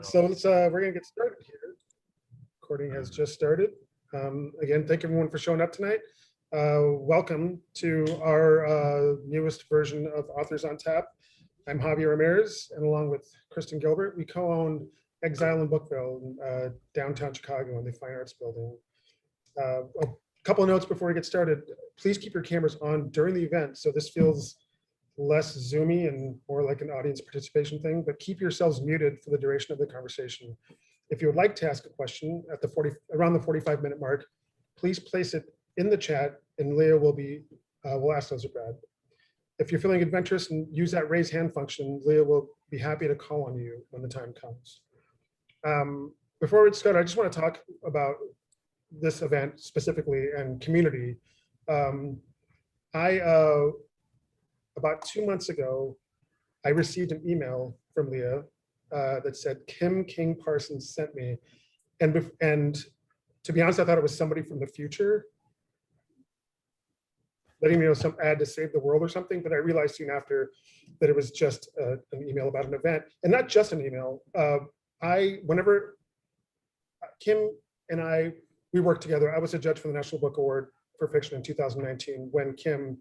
So we're gonna get started here. Recording has just started. Again, thank everyone for showing up tonight. Welcome to our newest version of Authors on Tap. I'm Javier Ramirez, and along with Kristen Gilbert, we co-own Exile and Bookville in downtown Chicago in the Fine Arts Building. A couple of notes before we get started. Please keep your cameras on during the event, so this feels less zoomy and more like an audience participation thing, but keep yourselves muted for the duration of the conversation. If you would like to ask a question at around the 45-minute mark, please place it in the chat and Leah will ask those of Brad. If you're feeling adventurous and use that raise hand function, Leah will be happy to call on you when the time comes. Before we start, I just want to talk about this event specifically and community. About 2 months ago, I received an email from Leah that said, Kim King Parsons sent me. And to be honest, I thought it was somebody from the future letting me know some ad to save the world or something, but I realized soon after that it was just an email about an event, and not just an email. Whenever Kim and we worked together, I was a judge for the National Book Award for Fiction in 2019 when Kim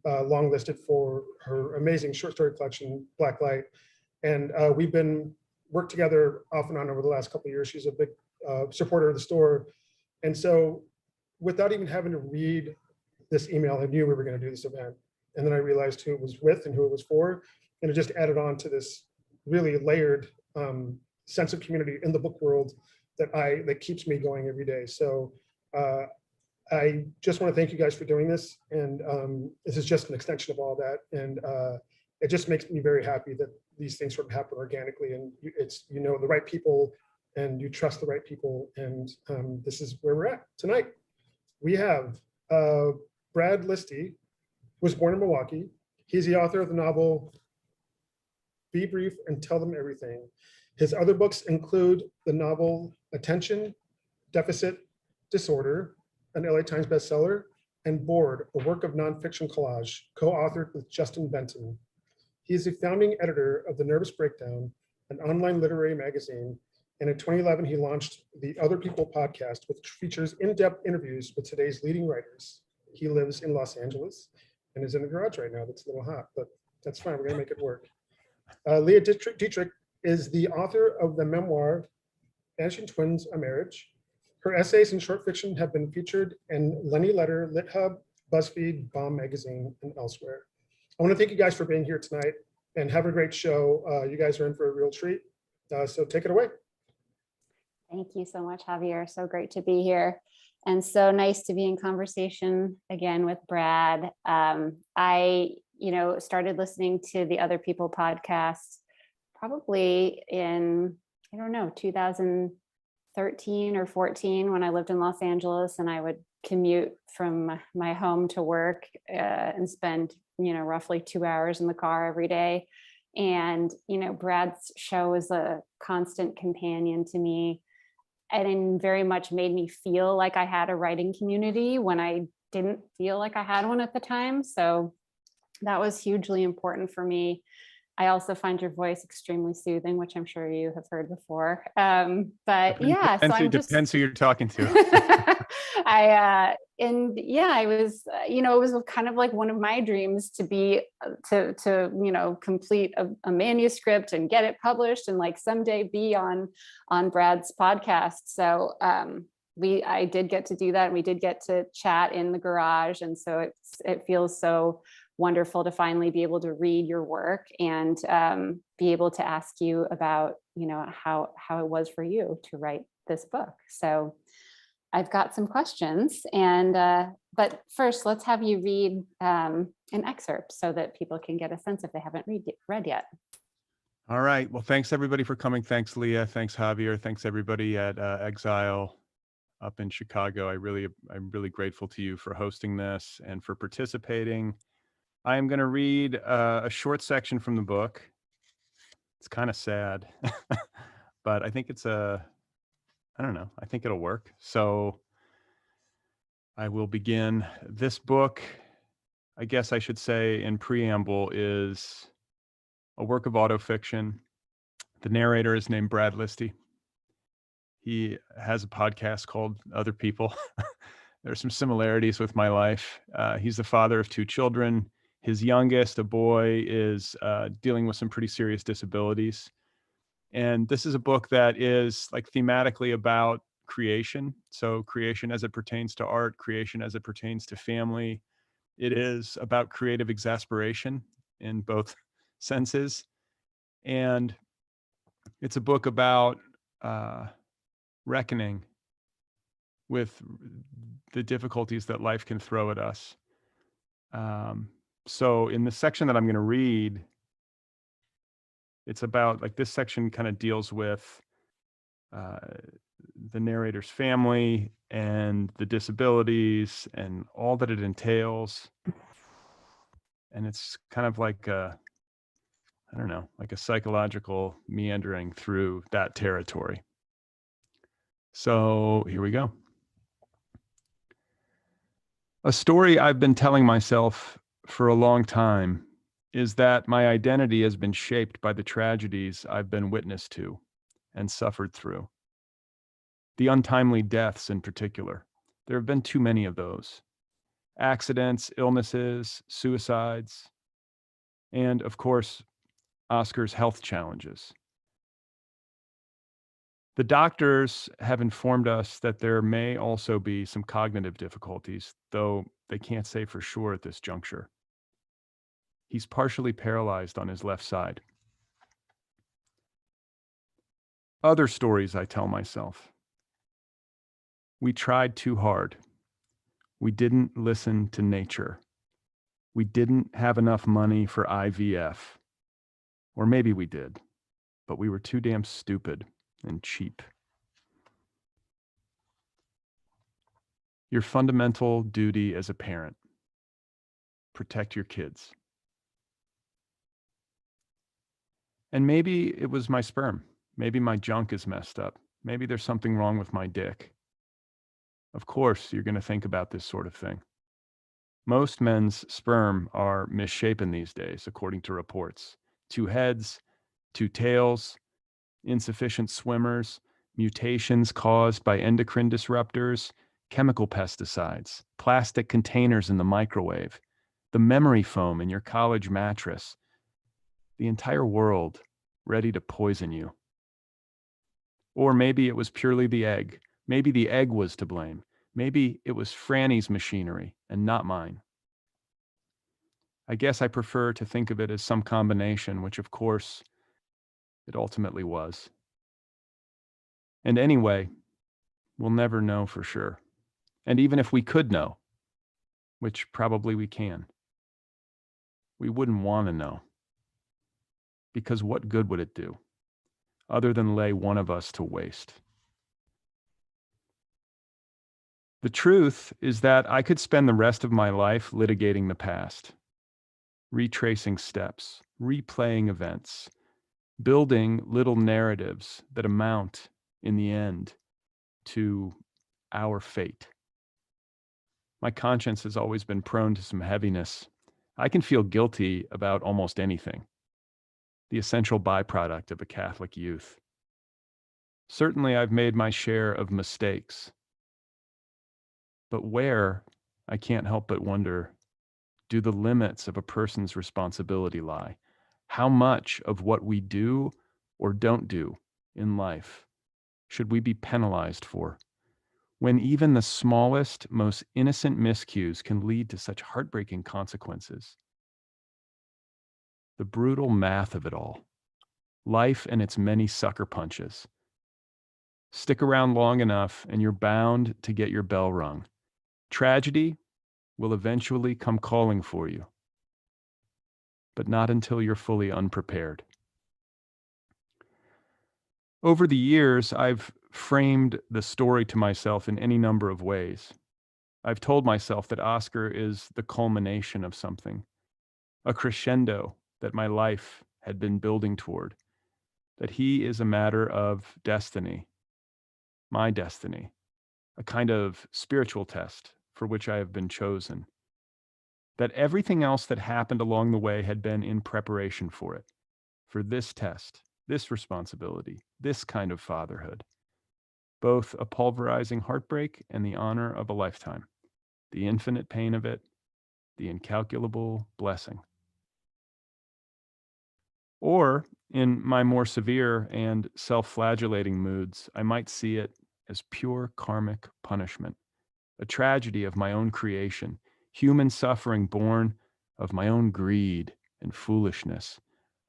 longlisted for her amazing short story collection, Black Light. And we've been worked together off and on over the last couple of years. She's a big supporter of the store. And so without even having to read this email, I knew we were going to do this event. And then I realized who it was with and who it was for. And it just added on to this really layered sense of community in the book world that keeps me going every day. So I just want to thank you guys for doing this. And this is just an extension of all that. And it just makes me very happy that these things sort of happen organically, and it's the right people and you trust the right people. And this is where we're at tonight. We have Brad Listi, who was born in Milwaukee. He's the author of the novel Be Brief and Tell Them Everything. His other books include the novel Attention Deficit Disorder, an LA Times bestseller, and Bored, a work of nonfiction collage, co-authored with Justin Benton. He is the founding editor of The Nervous Breakdown, an online literary magazine, and in 2011, he launched the Other People podcast, which features in-depth interviews with today's leading writers. He lives in Los Angeles and is in the garage right now. That's a little hot, but that's fine. We're gonna make it work. Leah Dietrich is the author of the memoir, Vanishing Twins, A Marriage. Her essays and short fiction have been featured in Lenny Letter, LitHub, BuzzFeed, Bomb Magazine, and elsewhere. I want to thank you guys for being here tonight and have a great show. You guys are in for a real treat. So take it away. Thank you so much, Javier. So great to be here. And so nice to be in conversation again with Brad. I started listening to the Other People podcast probably in, 2013 or 14 when I lived in Los Angeles, and I would commute from my home to work and spend, roughly 2 hours in the car every day. And, Brad's show was a constant companion to me, and very much made me feel like I had a writing community when I didn't feel like I had one at the time. So that was hugely important for me. I also find your voice extremely soothing, which I'm sure you have heard before. But yeah, so I'm just depends who you're talking to. I was, it was kind of like one of my dreams to be, to complete a manuscript and get it published and like someday be on Brad's podcast. So I did get to do that, and we did get to chat in the garage. And so it feels so wonderful to finally be able to read your work and be able to ask you about, how it was for you to write this book. So I've got some questions, but first let's have you read an excerpt so that people can get a sense if they haven't read yet. All right. Well, thanks everybody for coming. Thanks, Leah. Thanks, Javier. Thanks everybody at Exile up in Chicago. I'm really grateful to you for hosting this and for participating. I am going to read a short section from the book. It's kind of sad, but I think I think it'll work. So I will begin. This book, I guess I should say in preamble, is a work of autofiction The narrator is named Brad Listi. He has a podcast called Other People. There's some similarities with my life. He's the father of 2 children. His youngest, a boy, is dealing with some pretty serious disabilities. And this is a book that is like thematically about creation. So creation as it pertains to art, creation as it pertains to family. It is about creative exasperation in both senses. And it's a book about reckoning with the difficulties that life can throw at us. So in the section that I'm going to read, it's about like this section kind of deals with the narrator's family and the disabilities and all that it entails. And it's kind of like I don't know, like a psychological meandering through that territory. So here we go. A story I've been telling myself for a long time is that my identity has been shaped by the tragedies I've been witness to and suffered through. The untimely deaths in particular. There have been too many of those. Accidents, illnesses, suicides, and of course, Oscar's health challenges. The doctors have informed us that there may also be some cognitive difficulties, though they can't say for sure at this juncture. He's partially paralyzed on his left side. Other stories I tell myself. We tried too hard. We didn't listen to nature. We didn't have enough money for IVF. Or maybe we did, but we were too damn stupid and cheap. Your fundamental duty as a parent. Protect your kids. And maybe it was my sperm. Maybe my junk is messed up. Maybe there's something wrong with my dick. Of course, you're going to think about this sort of thing. Most men's sperm are misshapen these days, according to reports. 2 heads, 2 tails, insufficient swimmers, mutations caused by endocrine disruptors, chemical pesticides, plastic containers in the microwave, the memory foam in your college mattress, the entire world ready to poison you. Or maybe it was purely the egg. Maybe the egg was to blame. Maybe it was Franny's machinery and not mine. I guess I prefer to think of it as some combination, which of course it ultimately was. And anyway, we'll never know for sure. And even if we could know, which probably we can, we wouldn't want to know. Because what good would it do, other than lay one of us to waste? The truth is that I could spend the rest of my life litigating the past, retracing steps, replaying events, building little narratives that amount, in the end, to our fate. My conscience has always been prone to some heaviness. I can feel guilty about almost anything, the essential byproduct of a Catholic youth. Certainly, I've made my share of mistakes. But where, I can't help but wonder, do the limits of a person's responsibility lie? How much of what we do or don't do in life should we be penalized for, when even the smallest, most innocent miscues can lead to such heartbreaking consequences? The brutal math of it all. Life and its many sucker punches. Stick around long enough and you're bound to get your bell rung. Tragedy will eventually come calling for you, but not until you're fully unprepared. Over the years, I've framed the story to myself in any number of ways. I've told myself that Oscar is the culmination of something, a crescendo that my life had been building toward, that he is a matter of destiny, my destiny, a kind of spiritual test for which I have been chosen, that everything else that happened along the way had been in preparation for it, for this test, this responsibility, this kind of fatherhood, both a pulverizing heartbreak and the honor of a lifetime, the infinite pain of it, the incalculable blessing. Or, in my more severe and self-flagellating moods, I might see it as pure karmic punishment, a tragedy of my own creation, human suffering born of my own greed and foolishness,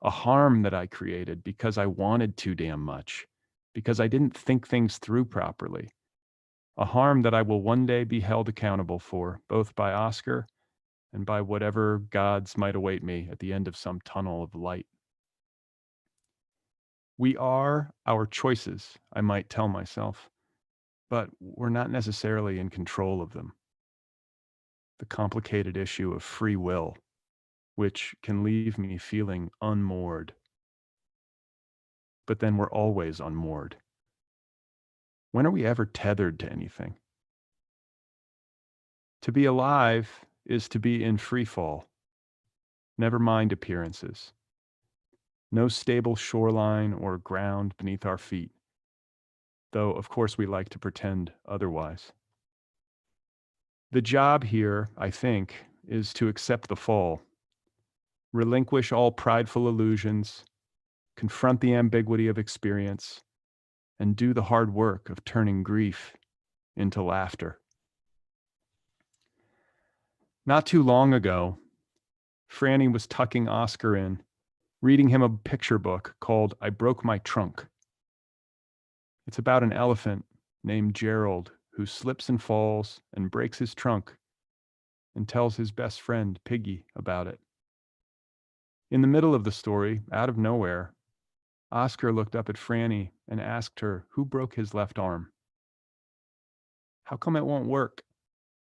a harm that I created because I wanted too damn much, because I didn't think things through properly, a harm that I will one day be held accountable for, both by Oscar and by whatever gods might await me at the end of some tunnel of light. We are our choices, I might tell myself, but we're not necessarily in control of them. The complicated issue of free will, which can leave me feeling unmoored. But then we're always unmoored. When are we ever tethered to anything? To be alive is to be in free fall. Never mind appearances. No stable shoreline or ground beneath our feet, though of course we like to pretend otherwise. The job here, I think, is to accept the fall, relinquish all prideful illusions, confront the ambiguity of experience, and do the hard work of turning grief into laughter. Not too long ago, Franny was tucking Oscar in, reading him a picture book called I Broke My Trunk. It's about an elephant named Gerald who slips and falls and breaks his trunk and tells his best friend, Piggy, about it. In the middle of the story, out of nowhere, Oscar looked up at Franny and asked her who broke his left arm. How come it won't work?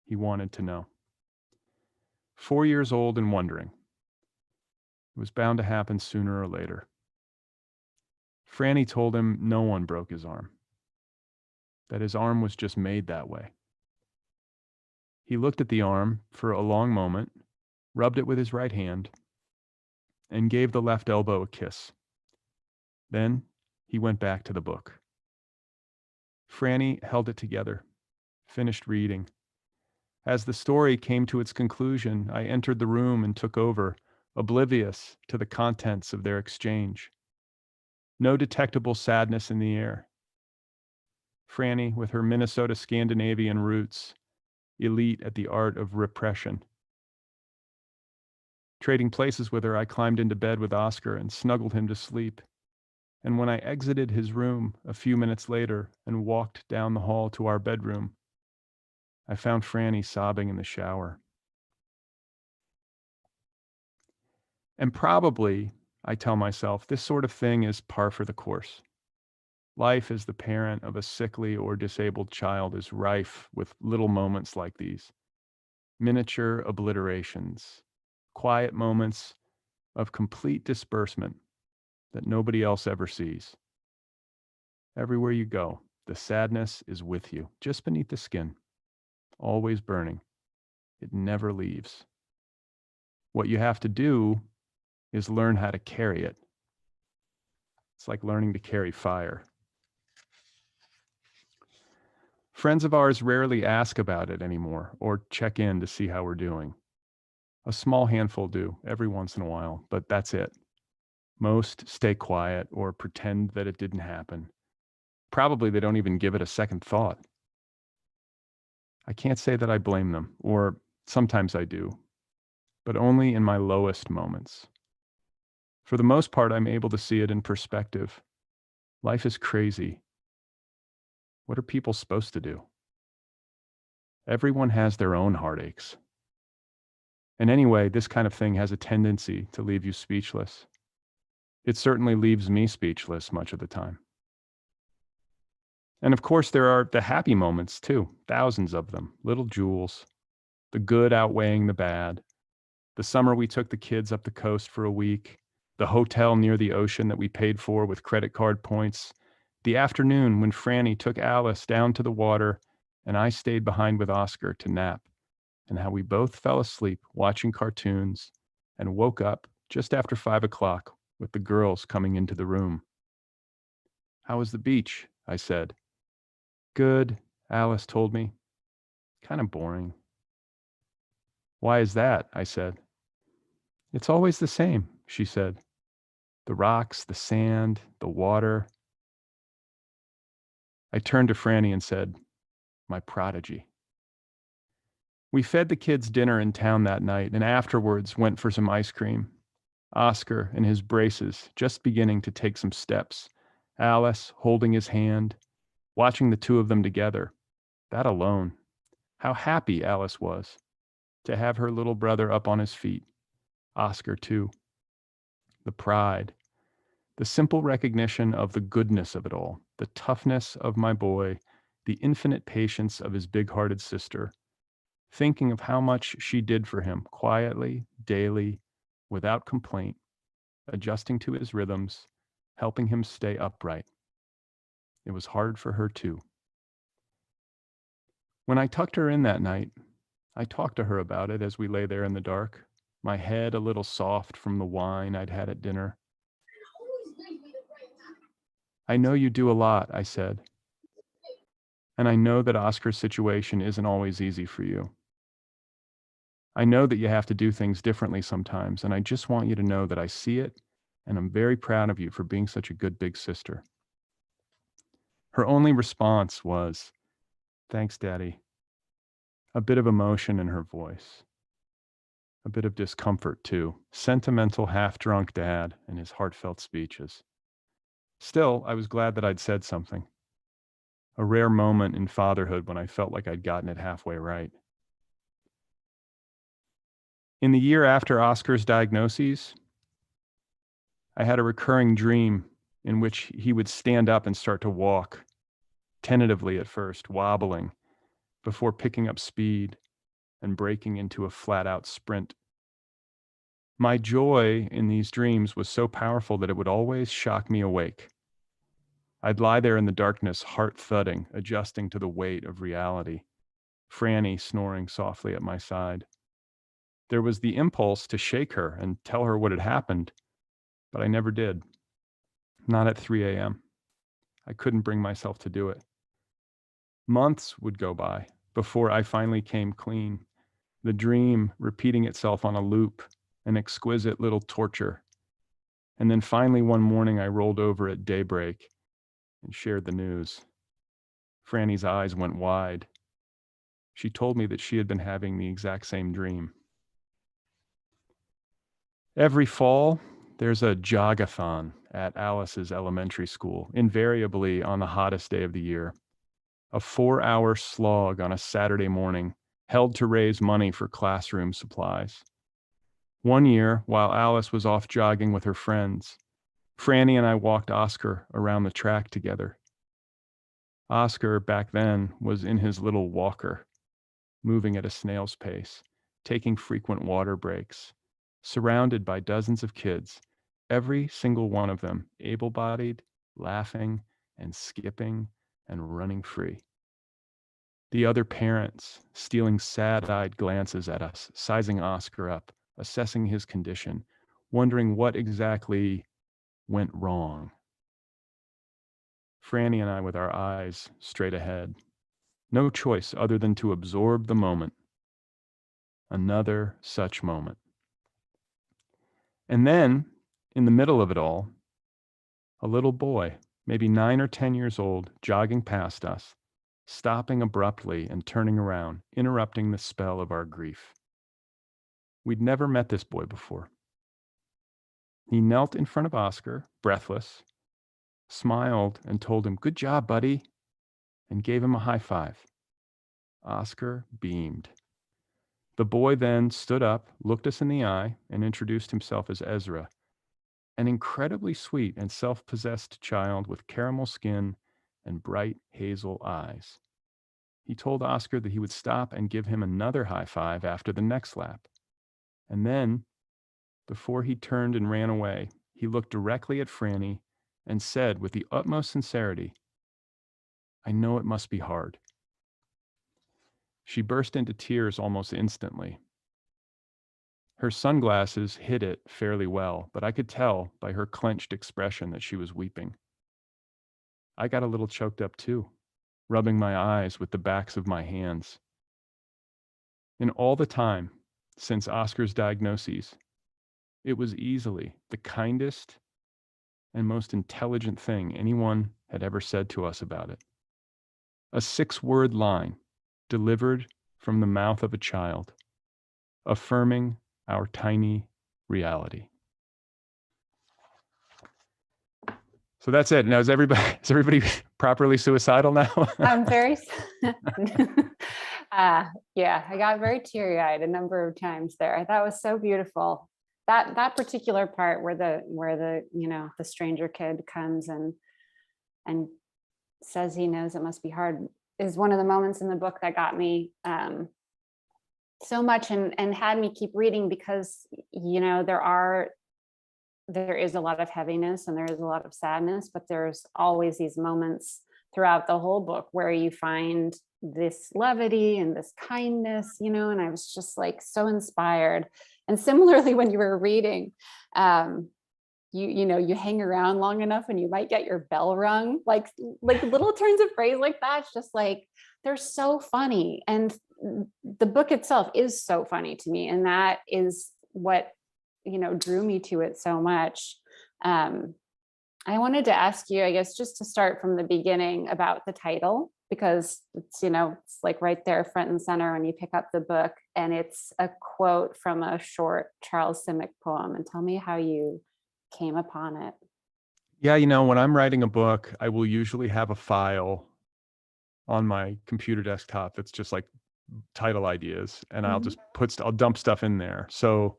He wanted to know. 4 years old and wondering. It was bound to happen sooner or later. Franny told him no one broke his arm, that his arm was just made that way. He looked at the arm for a long moment, rubbed it with his right hand, and gave the left elbow a kiss. Then he went back to the book. Franny held it together, finished reading. As the story came to its conclusion, I entered the room and took over, oblivious to the contents of their exchange. No detectable sadness in the air. Franny, with her Minnesota Scandinavian roots, elite at the art of repression. Trading places with her, I climbed into bed with Oscar and snuggled him to sleep. And when I exited his room a few minutes later and walked down the hall to our bedroom, I found Franny sobbing in the shower. And probably, I tell myself, this sort of thing is par for the course. Life as the parent of a sickly or disabled child is rife with little moments like these. Miniature obliterations, quiet moments of complete disbursement that nobody else ever sees. Everywhere you go, the sadness is with you, just beneath the skin, always burning. It never leaves. What you have to do is learn how to carry it. It's like learning to carry fire. Friends of ours rarely ask about it anymore or check in to see how we're doing. A small handful do every once in a while, but that's it. Most stay quiet or pretend that it didn't happen. Probably they don't even give it a second thought. I can't say that I blame them, or sometimes I do, but only in my lowest moments. For the most part, I'm able to see it in perspective. Life is crazy. What are people supposed to do? Everyone has their own heartaches. And anyway, this kind of thing has a tendency to leave you speechless. It certainly leaves me speechless much of the time. And of course, there are the happy moments too, thousands of them, little jewels, the good outweighing the bad. The summer we took the kids up the coast for a week, the hotel near the ocean that we paid for with credit card points, the afternoon when Franny took Alice down to the water and I stayed behind with Oscar to nap, and how we both fell asleep watching cartoons and woke up just after 5 o'clock with the girls coming into the room. How was the beach? I said. Good, Alice told me. Kind of boring. Why is that? I said. It's always the same, she said. The rocks, the sand, the water. I turned to Franny and said, my prodigy. We fed the kids dinner in town that night and afterwards went for some ice cream. Oscar in his braces, just beginning to take some steps. Alice holding his hand, watching the two of them together. That alone. How happy Alice was to have her little brother up on his feet. Oscar, too. The pride, the simple recognition of the goodness of it all, the toughness of my boy, the infinite patience of his big-hearted sister, thinking of how much she did for him, quietly, daily, without complaint, adjusting to his rhythms, helping him stay upright. It was hard for her, too. When I tucked her in that night, I talked to her about it as we lay there in the dark, my head a little soft from the wine I'd had at dinner. I know you do a lot, I said. And I know that Oscar's situation isn't always easy for you. I know that you have to do things differently sometimes, and I just want you to know that I see it, and I'm very proud of you for being such a good big sister. Her only response was, thanks, Daddy. A bit of emotion in her voice. A bit of discomfort, too. Sentimental, half-drunk dad in his heartfelt speeches. Still, I was glad that I'd said something. A rare moment in fatherhood when I felt like I'd gotten it halfway right. In the year after Oscar's diagnoses, I had a recurring dream in which he would stand up and start to walk, tentatively at first, wobbling, before picking up speed and breaking into a flat-out sprint. My joy in these dreams was so powerful that it would always shock me awake. I'd lie there in the darkness, heart thudding, adjusting to the weight of reality, Franny snoring softly at my side. There was the impulse to shake her and tell her what had happened, but I never did. Not at 3 a.m. I couldn't bring myself to do it. Months would go by before I finally came clean, the dream repeating itself on a loop, an exquisite little torture. And then finally one morning I rolled over at daybreak and shared the news. Franny's eyes went wide. She told me that she had been having the exact same dream. Every fall, there's a jogathon at Alice's elementary school, invariably on the hottest day of the year. A 4-hour slog on a Saturday morning, held to raise money for classroom supplies. One year, while Alice was off jogging with her friends, Franny and I walked Oscar around the track together. Oscar, back then, was in his little walker, moving at a snail's pace, taking frequent water breaks, surrounded by dozens of kids, every single one of them able-bodied, laughing and skipping and running free. The other parents stealing sad-eyed glances at us, sizing Oscar up, assessing his condition, wondering what exactly went wrong. Franny and I with our eyes straight ahead. No choice other than to absorb the moment. Another such moment. And then, in the middle of it all, a little boy, maybe 9 or 10 years old, jogging past us, stopping abruptly and turning around, interrupting the spell of our grief. We'd never met this boy before. He knelt in front of Oscar, breathless, smiled and told him, "Good job, buddy," and gave him a high five. Oscar beamed. The boy then stood up, looked us in the eye, and introduced himself as Ezra, an incredibly sweet and self-possessed child with caramel skin and bright hazel eyes. He told Oscar that he would stop and give him another high five after the next lap. And then, before he turned and ran away, he looked directly at Franny and said with the utmost sincerity, "I know it must be hard." She burst into tears almost instantly. Her sunglasses hid it fairly well, but I could tell by her clenched expression that she was weeping. I got a little choked up too, rubbing my eyes with the backs of my hands. In all the time since Oscar's diagnoses, it was easily the kindest and most intelligent thing anyone had ever said to us about it. A 6-word line delivered from the mouth of a child, affirming our tiny reality. So that's it. Now, is everybody properly suicidal now? I'm very, yeah, I got very teary-eyed a number of times there. That was so beautiful. That particular part where the the stranger kid comes and says he knows it must be hard is one of the moments in the book that got me so much and had me keep reading, because there is a lot of heaviness and there is a lot of sadness, but there's always these moments throughout the whole book where you find this levity and this kindness, and I was just like so inspired. And similarly, when you were reading, you hang around long enough and you might get your bell rung, like little turns of phrase like that. It's just like, they're so funny. And the book itself is so funny to me. And that is what, drew me to it so much. I wanted to ask you, I guess, just to start from the beginning about the title, because it's, it's like right there front and center when you pick up the book, and it's a quote from a short Charles Simic poem. And tell me how you came upon it. Yeah, when I'm writing a book, I will usually have a file on my computer desktop that's just like title ideas, and I'll just I'll dump stuff in there. So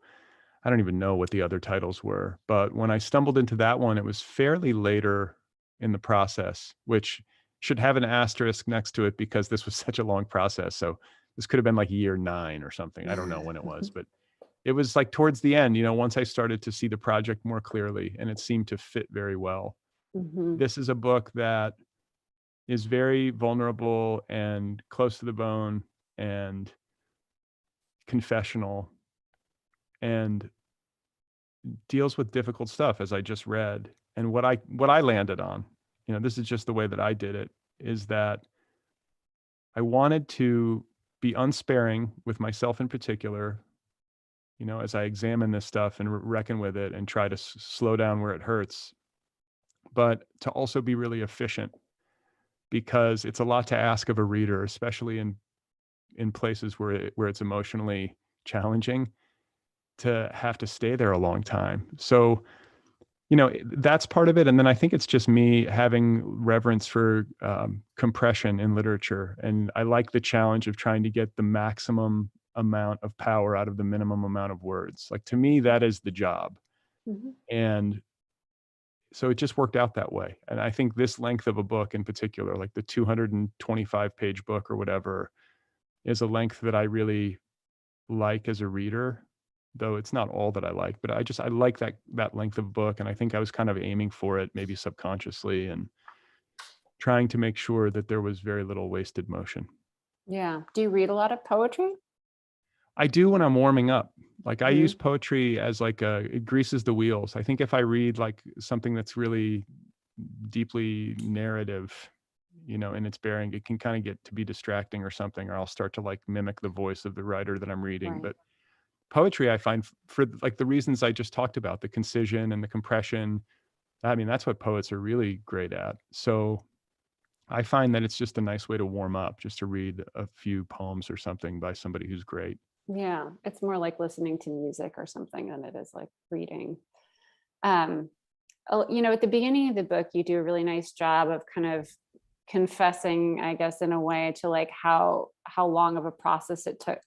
I don't even know what the other titles were, but when I stumbled into that one, it was fairly later in the process, which should have an asterisk next to it because this was such a long process. So this could have been like year 9 or something. I don't know when it was, but it was like towards the end, once I started to see the project more clearly, and it seemed to fit very well. This is a book that is very vulnerable and close to the bone and confessional, and deals with difficult stuff, as I just read. And what I landed on, this is just the way that I did it, is that I wanted to be unsparing with myself in particular, as I examine this stuff and reckon with it and try to slow down where it hurts, but to also be really efficient, because it's a lot to ask of a reader, especially in places where it's emotionally challenging, to have to stay there a long time. So, that's part of it. And then I think it's just me having reverence for compression in literature. And I like the challenge of trying to get the maximum amount of power out of the minimum amount of words. Like, to me, that is the job. And so it just worked out that way. And I think this length of a book in particular, like the 225-page book or whatever, is a length that I really like as a reader, though it's not all that I like, but I like that length of book. And I think I was kind of aiming for it, maybe subconsciously, and trying to make sure that there was very little wasted motion. Yeah. Do you read a lot of poetry? I do when I'm warming up. Like, I use poetry as like it greases the wheels. I think if I read like something that's really deeply narrative, in its bearing, it can kind of get to be distracting or something, or I'll start to like mimic the voice of the writer that I'm reading. Right. But poetry, I find, for like the reasons I just talked about, the concision and the compression, I mean, that's what poets are really great at. So I find that it's just a nice way to warm up, just to read a few poems or something by somebody who's great. Yeah, it's more like listening to music or something than it is like reading. At the beginning of the book, you do a really nice job of kind of confessing, I guess, in a way, to like how long of a process it took,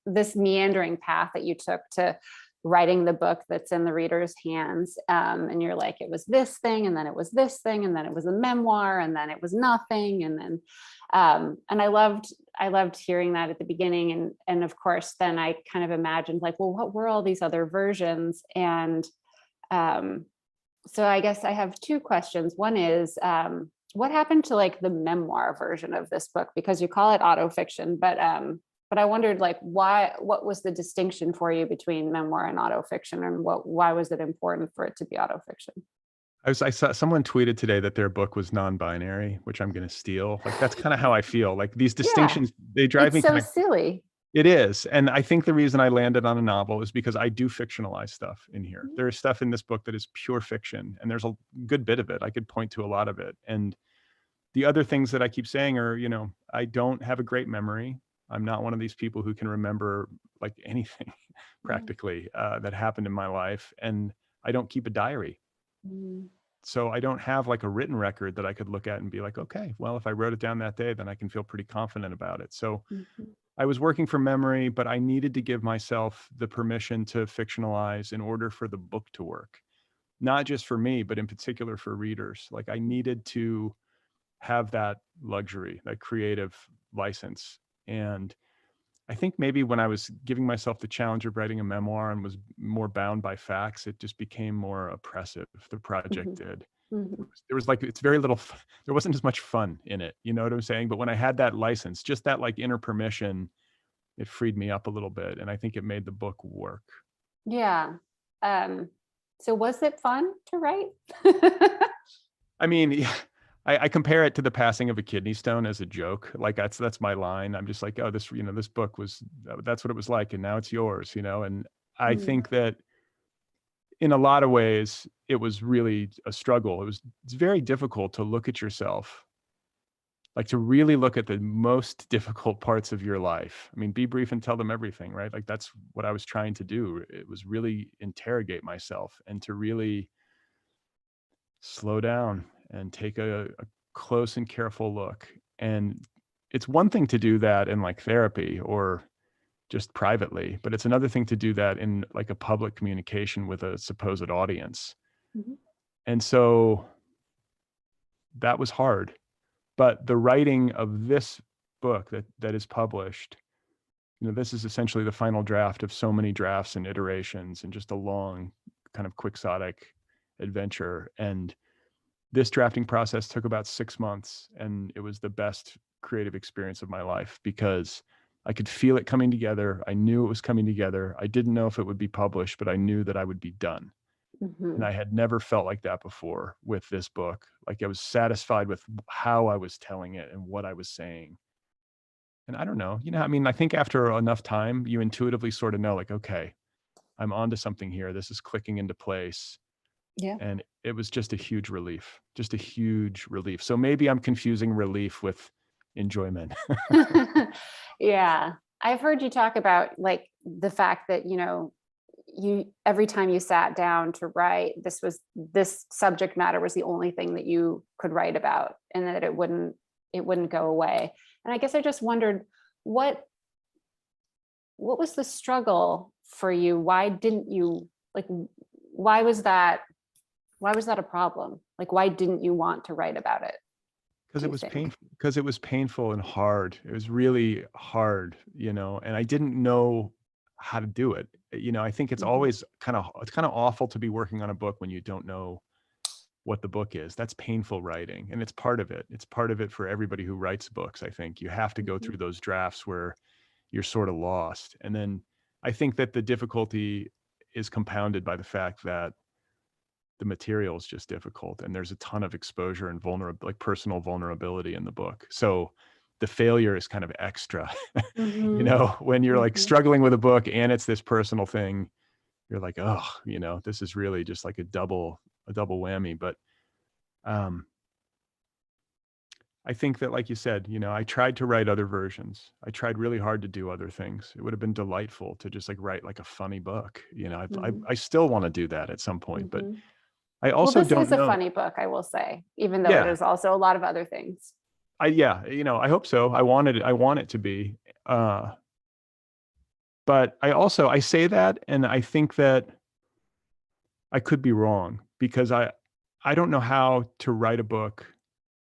this meandering path that you took to writing the book that's in the reader's hands. And you're like, it was this thing, and then it was this thing, and then it was a memoir, and then it was nothing. And then, and I loved hearing that at the beginning. And of course, then I kind of imagined like, well, what were all these other versions? And so I guess I have 2 questions. One is, what happened to like the memoir version of this book? Because you call it autofiction, but I wondered like what was the distinction for you between memoir and autofiction, and why was it important for it to be autofiction? I saw someone tweeted today that their book was non-binary, which I'm going to steal. Like, that's kind of how I feel. Like, these Yeah, distinctions, they drive it's me so kind of, silly. it is. And I think the reason I landed on a novel is because I do fictionalize stuff in here. There is stuff in this book that is pure fiction, and there's a good bit of it. I could point to a lot of it. And the other things that I keep saying are, I don't have a great memory. I'm not one of these people who can remember like anything practically that happened in my life. And I don't keep a diary. Mm. So I don't have like a written record that I could look at and be like, okay, well, if I wrote it down that day, then I can feel pretty confident about it. So Mhm. I was working from memory, but I needed to give myself the permission to fictionalize in order for the book to work. Not just for me, but in particular for readers. Like, I needed to have that luxury, that creative license. And I think maybe when I was giving myself the challenge of writing a memoir and was more bound by facts, it just became more oppressive. The project Mhm. did. Mhm. There was like, it's very little, there wasn't as much fun in it. You know what I'm saying? But when I had that license, just that like inner permission, it freed me up a little bit. And I think it made the book work. Yeah. So was it fun to write? I mean, yeah, I compare it to the passing of a kidney stone as a joke. Like, that's my line. I'm just like, oh, this book was, that's what it was like. And now it's yours, and I Mm. think that in a lot of ways, it was really a struggle. It's very difficult to look at yourself, like to really look at the most difficult parts of your life. I mean, be brief and tell them everything, right? Like, that's what I was trying to do. It was really interrogate myself and to really slow down and take a close and careful look. And it's one thing to do that in like therapy or just privately, but it's another thing to do that in like a public communication with a supposed audience. Mhm. And so that was hard. But the writing of this book that is published, this is essentially the final draft of so many drafts and iterations and just a long kind of quixotic adventure. And this drafting process took about 6 months, and it was the best creative experience of my life because I could feel it coming together. I knew it was coming together. I didn't know if it would be published, but I knew that I would be done. And Mhm. I had never felt like that before with this book. Like, I was satisfied with how I was telling it and what I was saying. And I don't know, I mean, I think after enough time, you intuitively sort of know, like, okay, I'm onto something here. This is clicking into place. Yeah. And it was just a huge relief, just a huge relief. So maybe I'm confusing relief with enjoyment. Yeah. I've heard you talk about like the fact that, you every time you sat down to write, this subject matter was the only thing that you could write about, and that it wouldn't go away. And I guess I just wondered what was the struggle for you? Why didn't you like why was that a problem? Like, why didn't you want to write about it, Because do it you was think? painful, because it was painful and hard. It was really hard, and I didn't know how to do it. I think it's Mhm. always it's kind of awful to be working on a book when you don't know what the book is. That's painful writing. And it's part of it. It's part of it for everybody who writes books. I think you have to go Mhm. through those drafts where you're sort of lost. And then I think that the difficulty is compounded by the fact that the material is just difficult and there's a ton of exposure and like personal vulnerability in the book. So the failure is kind of extra, Mhm. when you're like Mhm. struggling with a book and it's this personal thing, you're like, oh, this is really just like a double whammy. But um, I think that, like you said, I tried to write other versions. I tried really hard to do other things. It would have been delightful to just like write like a funny book. Mhm. I still want to do that at some point, but Mhm. I Well, also this don't is a know. funny book, I will say, even though it Yeah, is also a lot of other things. yeah, I hope so. I want it to be. Uh, but I say that, and I think that I could be wrong because I don't know how to write a book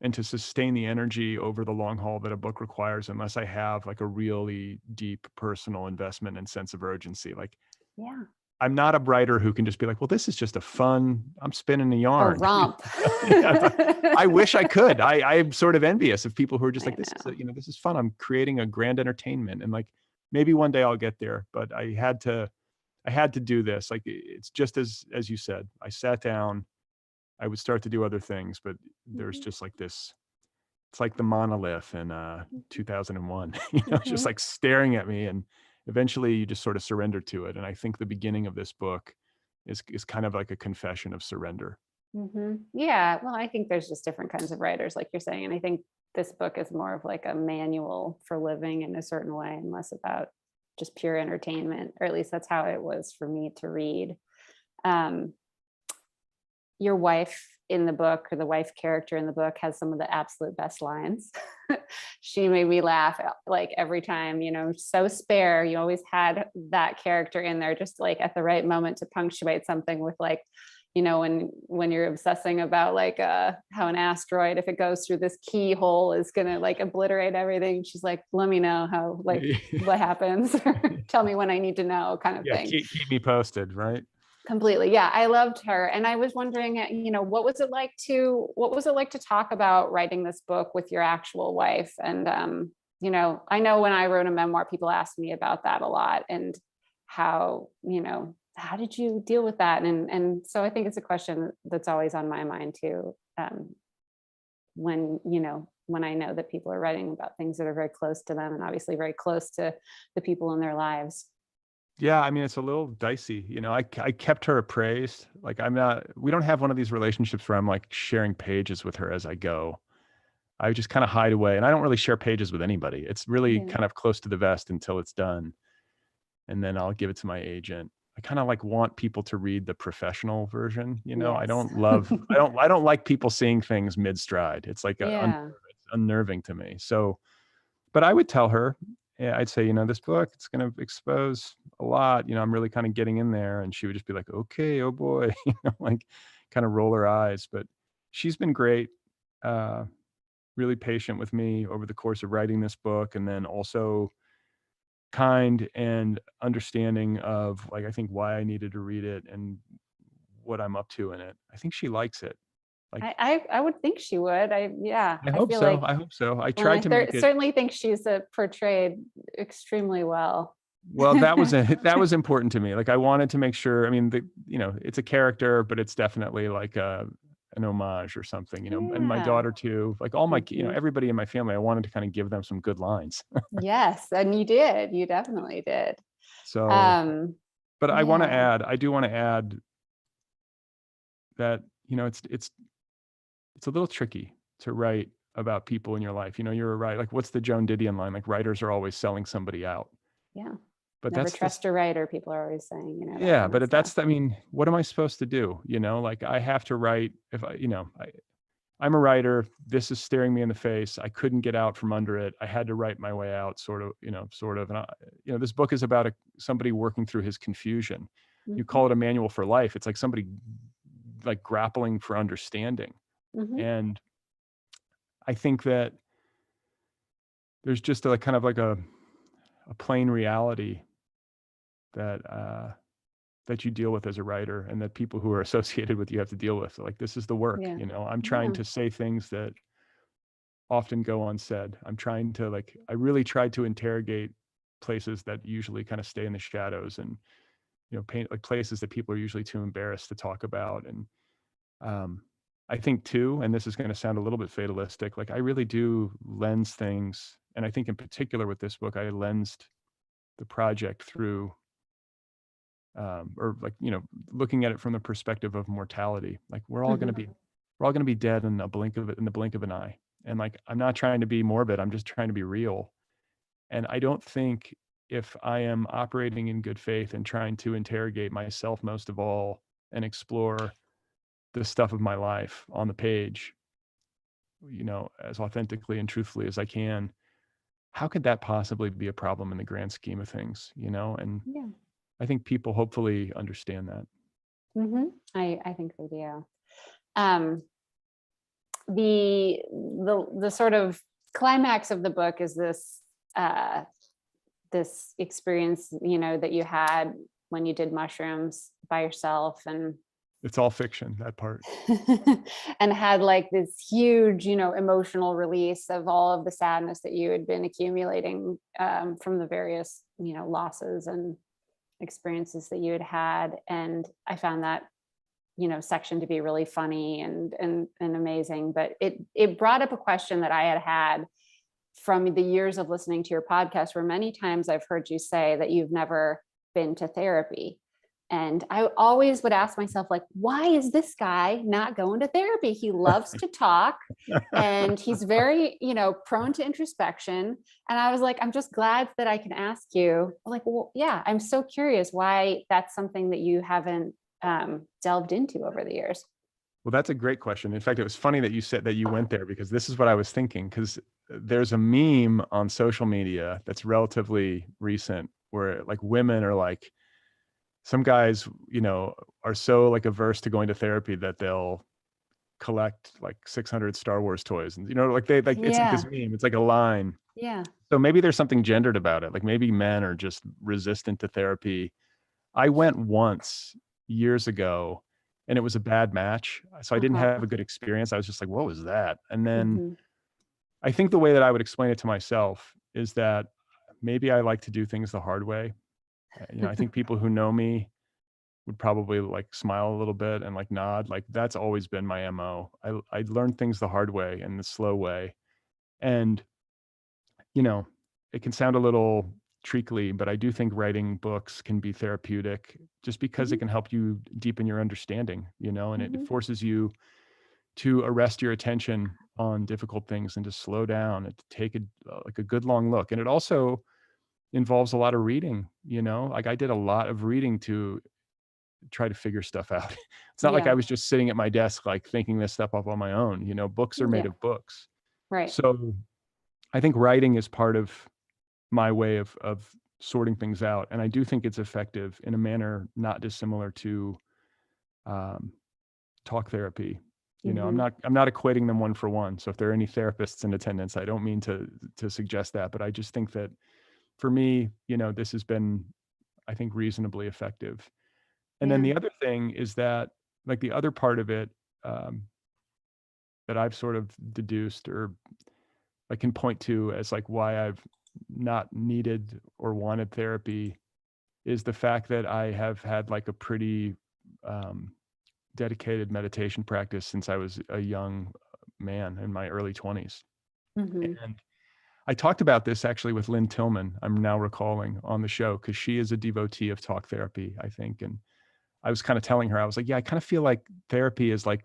and to sustain the energy over the long haul that a book requires unless I have like a really deep personal investment and sense of urgency. Like, Yeah. I'm not a writer who can just be like, well, this is just I'm spinning a A yarn. romp. Yeah, I wish I could. I'm sort of envious of people who are just I like, this is know. this is fun. I'm creating a grand entertainment. And like, maybe one day I'll get there, but I had to do this. Like, it's just as you said, I sat down I would start to do other things, but there's just like this, it's like the monolith in 2001, it's just like staring at me, and eventually you just sort of surrender to it. And I think the beginning of this book is kind of like a confession of surrender. Yeah, well, I think there's just different kinds of writers, like you're saying. And I think this book is more of like a manual for living in a certain way and less about just pure entertainment, or at least that's how it was for me to read. Your wife in the book, or the wife character in the book, has some of the absolute best lines. She made me laugh like every time, so spare. You always had that character in there just like at the right moment to punctuate something with like, when you're obsessing about like how an asteroid, if it goes through this keyhole, is gonna like obliterate everything. She's like, let me know how, like, what happens. Tell me when I need to know, kind of thing. Keep me posted, right? Completely. Yeah, I loved her. And I was wondering, what was it like to talk about writing this book with your actual wife? And, I know when I wrote a memoir, people asked me about that a lot, and how did you deal with that? And so I think it's a question that's always on my mind too. When I know that people are writing about things that are very close to them, and obviously very close to the people in their lives. Yeah, I mean, it's a little dicey. I kept her appraised. Like, we don't have one of these relationships where I'm like sharing pages with her as I go. I just kind of hide away, and I don't really share pages with anybody. It's really kind of close to the vest until it's done. And then I'll give it to my agent. I kind of like want people to read the professional version. I don't like people seeing things mid stride. It's like it's unnerving to me. So, but I would tell her, I'd say, this book, it's going to expose a lot, I'm really kind of getting in there. And she would just be like, okay, oh boy, like kind of roll her eyes. But she's been great, really patient with me over the course of writing this book. And then also kind and understanding of, like, I think why I needed to read it and what I'm up to in it. I think she likes it. Like, I would think she would. I hope feel so. like, I hope so. I tried to make it. Certainly think she's portrayed extremely well. Well, that was important to me. Like, I wanted to make sure, I mean, it's a character, but it's definitely like an homage or something, and my daughter too, like all my, everybody in my family, I wanted to kind of give them some good lines. Yes. And you did, you definitely did. So, but I do want to add that, it's a little tricky to write about people in your life. You're right. Like, what's the Joan Didion line? Like, writers are always selling somebody out. Yeah. But never trust a writer, people are always saying, yeah, but I mean, what am I supposed to do? Like, I have to write. If I'm a writer, this is staring me in the face. I couldn't get out from under it. I had to write my way out, sort of. And this book is about somebody working through his confusion. You call it a manual for life. It's like somebody like grappling for understanding. And I think that there's just a kind of like a plain reality that that you deal with as a writer, and that people who are associated with you have to deal with. Like, this is the work. I'm trying to say things that often go unsaid. I really tried to interrogate places that usually kind of stay in the shadows, and paint like places that people are usually too embarrassed to talk about. And I think too, and this is going to sound a little bit fatalistic, like, I really do lens things. And I think in particular with this book, I lensed the project through, or like, looking at it from the perspective of mortality. Like, we're all going to be dead in the blink of an eye. And like, I'm not trying to be morbid. I'm just trying to be real. And I don't think, if I am operating in good faith and trying to interrogate myself most of all, and explore the stuff of my life on the page, as authentically and truthfully as I can, how could that possibly be a problem in the grand scheme of things? And I think people hopefully understand that. I think they do. The sort of climax of the book is this this experience, that you had when you did mushrooms by yourself, and it's all fiction, that part. and had like this huge, emotional release of all of the sadness that you had been accumulating from the various, losses and experiences that you had had. And I found that section to be really funny and amazing. But it brought up a question that I had from the years of listening to your podcast, where many times I've heard you say that you've never been to therapy. And I always would ask myself, like, why is this guy not going to therapy? He loves to talk and he's very, prone to introspection. And I was like, I'm just glad that I can ask you. I'm like, well, yeah, I'm so curious why that's something that you haven't delved into over the years. Well, that's a great question. In fact, it was funny that you said that you went there, because this is what I was thinking, because there's a meme on social media that's relatively recent where like women are like, some guys, are so like averse to going to therapy that they'll collect like 600 Star Wars toys. And, like they like, it's like this meme, it's like a line. Yeah. So maybe there's something gendered about it. Like maybe men are just resistant to therapy. I went once years ago and it was a bad match. So I didn't have a good experience. I was just like, what was that? And then I think the way that I would explain it to myself is that maybe I like to do things the hard way. I think people who know me would probably like smile a little bit and like nod. Like that's always been my MO. I learned things the hard way and the slow way. And, it can sound a little treacly, but I do think writing books can be therapeutic just because it can help you deepen your understanding, and it forces you to arrest your attention on difficult things and to slow down and to take a good long look. And it also involves a lot of reading, like I did a lot of reading to try to figure stuff out. It's not like I was just sitting at my desk, like thinking this stuff up on my own, books are made of books. Right. So I think writing is part of my way of sorting things out. And I do think it's effective in a manner not dissimilar to talk therapy. I'm not equating them one for one. So if there are any therapists in attendance, I don't mean to suggest that, but I just think that for me, this has been, I think, reasonably effective. And then the other thing is that, like, the other part of it that I've sort of deduced or I can point to as like why I've not needed or wanted therapy is the fact that I have had like a pretty dedicated meditation practice since I was a young man in my early 20s. And I talked about this actually with Lynn Tillman, I'm now recalling, on the show, because she is a devotee of talk therapy, I think. And I was kind of telling her, I was like, yeah, I kind of feel like therapy is like,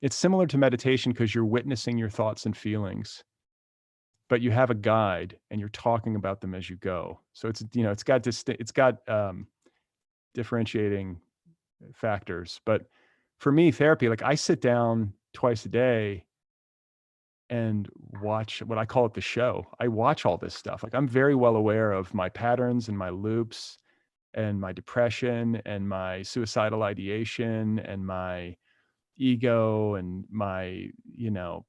it's similar to meditation because you're witnessing your thoughts and feelings, but you have a guide and you're talking about them as you go. So it's, it's got differentiating factors. But for me, therapy, like I sit down twice a day and watch what I call it the show. I watch all this stuff. Like I'm very well aware of my patterns and my loops and my depression and my suicidal ideation and my ego and my,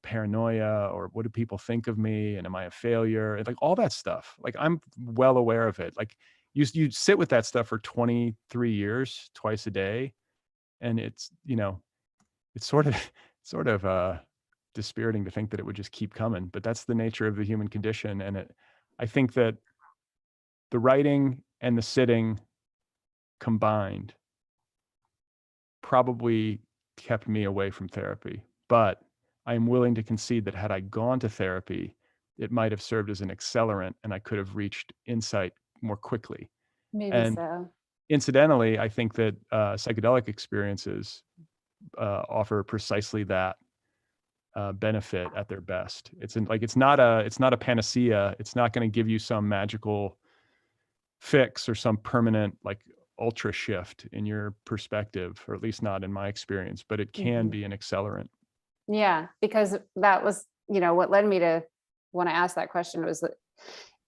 paranoia, or what do people think of me? And am I a failure? And like all that stuff. Like I'm well aware of it. Like you sit with that stuff for 23 years, twice a day. And it's, it's sort of dispiriting to think that it would just keep coming, but that's the nature of the human condition. And I think that the writing and the sitting combined probably kept me away from therapy, but I am willing to concede that had I gone to therapy, it might have served as an accelerant and I could have reached insight more quickly. Maybe so. Incidentally, I think that psychedelic experiences offer precisely that benefit at their best. It's not a panacea. It's not going to give you some magical fix or some permanent like ultra shift in your perspective, or at least not in my experience, but it can be an accelerant. Yeah, because that was, what led me to want to ask that question was that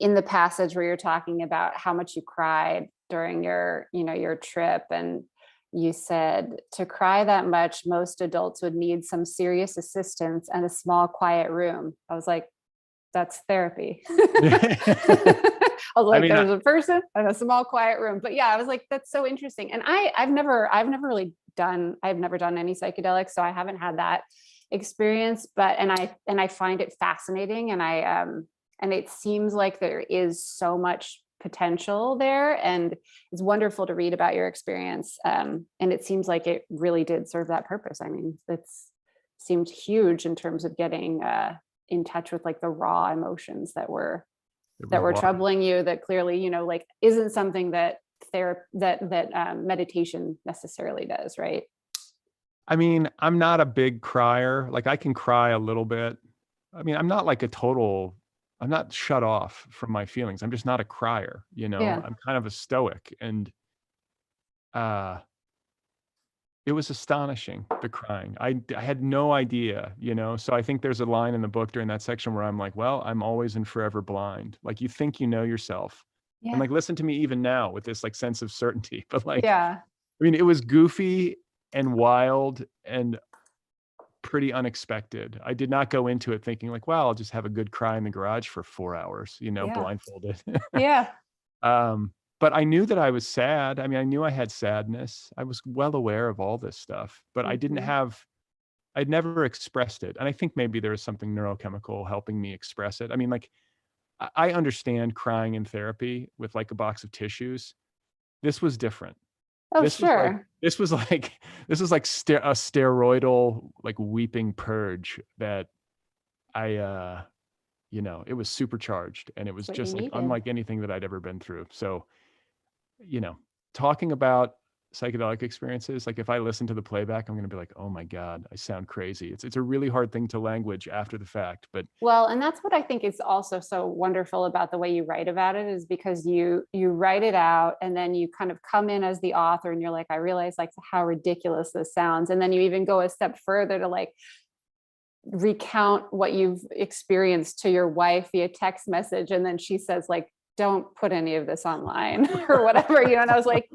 in the passage where you're talking about how much you cried during your, your trip, and you said to cry that much, most adults would need some serious assistance and a small, quiet room. I was like, that's therapy. I was like, there's a person and a small, quiet room. But yeah, I was like, that's so interesting. And I've never done any psychedelics, so I haven't had that experience. But and I find it fascinating, and it seems like there is so much potential there. And it's wonderful to read about your experience. And it seems like it really did serve that purpose. I mean, it's seemed huge in terms of getting in touch with like the raw emotions that were wild. troubling you, that clearly, you know, like isn't something that meditation necessarily does, right? I mean, I'm not a big crier. Like I can cry a little bit. I mean, I'm not like I'm not shut off from my feelings. I'm just not a crier, you know. Yeah. I'm kind of a stoic, and it was astonishing, the crying. I had no idea, you know. So I think there's a line in the book during that section where I'm like, well, I'm always and forever blind. Like you think you know yourself. Yeah. And like listen to me even now with this like sense of certainty. But like, Yeah. I mean, it was goofy and wild and pretty unexpected. I did not go into it thinking like, wow, I'll just have a good cry in the garage for 4 hours, you know, Yeah. blindfolded. Yeah. But I knew that I was sad. I mean, I knew I had sadness. I was well aware of all this stuff, but I didn't have, I'd never expressed it. And I think maybe there was something neurochemical helping me express it. I mean, like, I understand crying in therapy with like a box of tissues. This was different. Oh, This was like, sure. this was like, this was like a steroidal, like weeping purge that I, you know, it was supercharged and it was That's what you just like needed. unlike anything that I'd ever been through. So, you know, talking about psychedelic experiences, like if I listen to the playback, I'm going to be like, oh my God, I sound crazy. It's a really hard thing to language after the fact, but Well, and that's what I think is also so wonderful about the way you write about it, is because you write it out and then you kind of come in as the author and you're like, I realize like how ridiculous this sounds. And then you even go a step further to like recount what you've experienced to your wife via text message. And then she says like, don't put any of this online or whatever, you know, and I was like,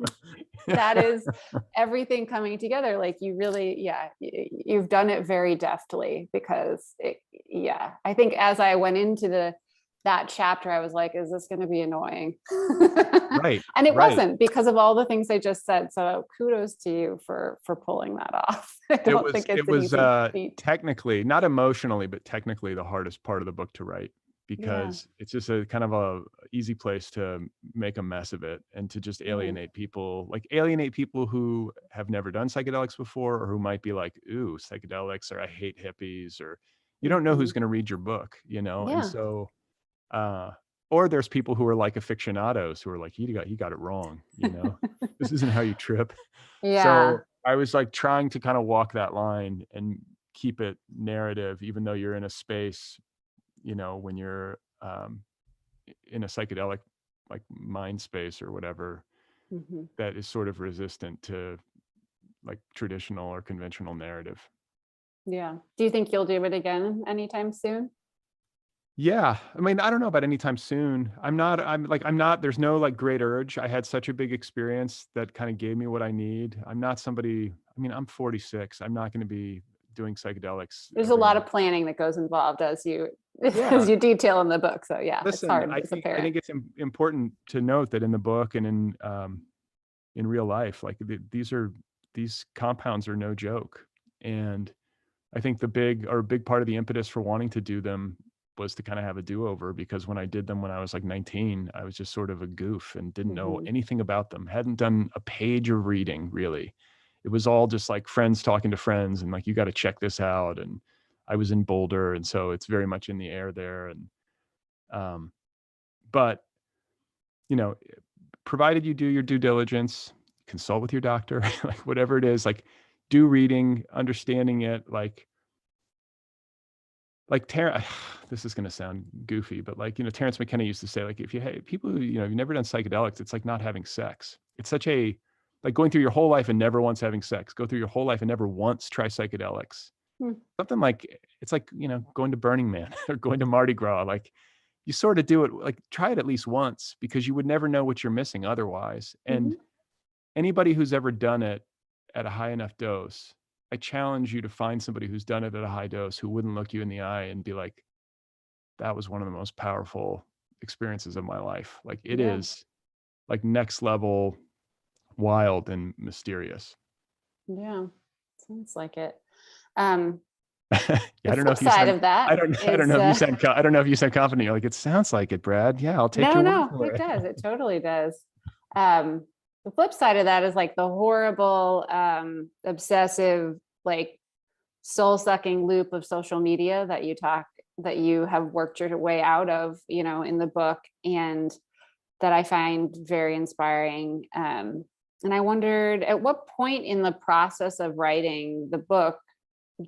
that is everything coming together. Like you really, yeah, you've done it very deftly, because I think as I went into that chapter, I was like, is this going to be annoying? right. And it right. wasn't, because of all the things I just said. So kudos to you for pulling that off. I don't think it's an easy feat. Technically, not emotionally, but technically the hardest part of the book to write, because it's just a kind of a easy place to make a mess of it and to just alienate people, like alienate people who have never done psychedelics before, or who might be like, ooh, psychedelics, or I hate hippies, or you don't know who's going to read your book, you know? And so, or there's people who are like aficionados who are like, you got it wrong, you know, this isn't how you trip. So I was like trying to kind of walk that line and keep it narrative, even though you're in a space, you know, when you're in a psychedelic like mind space or whatever, that is sort of resistant to like traditional or conventional narrative. Yeah. Do you think you'll do it again anytime soon? Yeah. I mean, I don't know about anytime soon. I'm not, there's no like great urge. I had such a big experience that kind of gave me what I need. I'm not somebody, I mean, I'm 46. I'm not going to be doing psychedelics. There's a lot of planning that goes involved, as you detail in the book. So yeah, listen, it's hard I as a parent. think it's important to note that in the book and in real life, like these compounds are no joke. And I think a big part of the impetus for wanting to do them was to kind of have a do-over, because when I did them when I was like 19, I was just sort of a goof and didn't know anything about them. Hadn't done a page of reading, really. It was all just like friends talking to friends and like, you got to check this out. And I was in Boulder, and so it's very much in the air there. And but you know, provided you do your due diligence, consult with your doctor, like whatever it is, like do reading, understanding it, like this is going to sound goofy, but like, you know, Terrence McKenna used to say, like, if you hey, people who, you know, you've never done psychedelics, it's like not having sex. It's such a, like going through your whole life and never once having sex, go through your whole life and never once try psychedelics. Something like, it's like, you know, going to Burning Man or going to Mardi Gras. Like you sort of do it, like try it at least once, because you would never know what you're missing otherwise. And anybody who's ever done it at a high enough dose, I challenge you to find somebody who's done it at a high dose who wouldn't look you in the eye and be like, that was one of the most powerful experiences of my life. Like it is like next level wild and mysterious. Yeah, sounds like it. Yeah, The I don't know flip if you side sound, of that I don't is, know if you sound, I don't know if you sound confident. You're like, it sounds like it, Brad. Yeah, I'll take no, your word no, for it it. does. It totally does. The flip side of that is like the horrible, obsessive, like soul-sucking loop of social media that you have worked your way out of, you know, in the book, and that I find very inspiring. And I wondered, at what point in the process of writing the book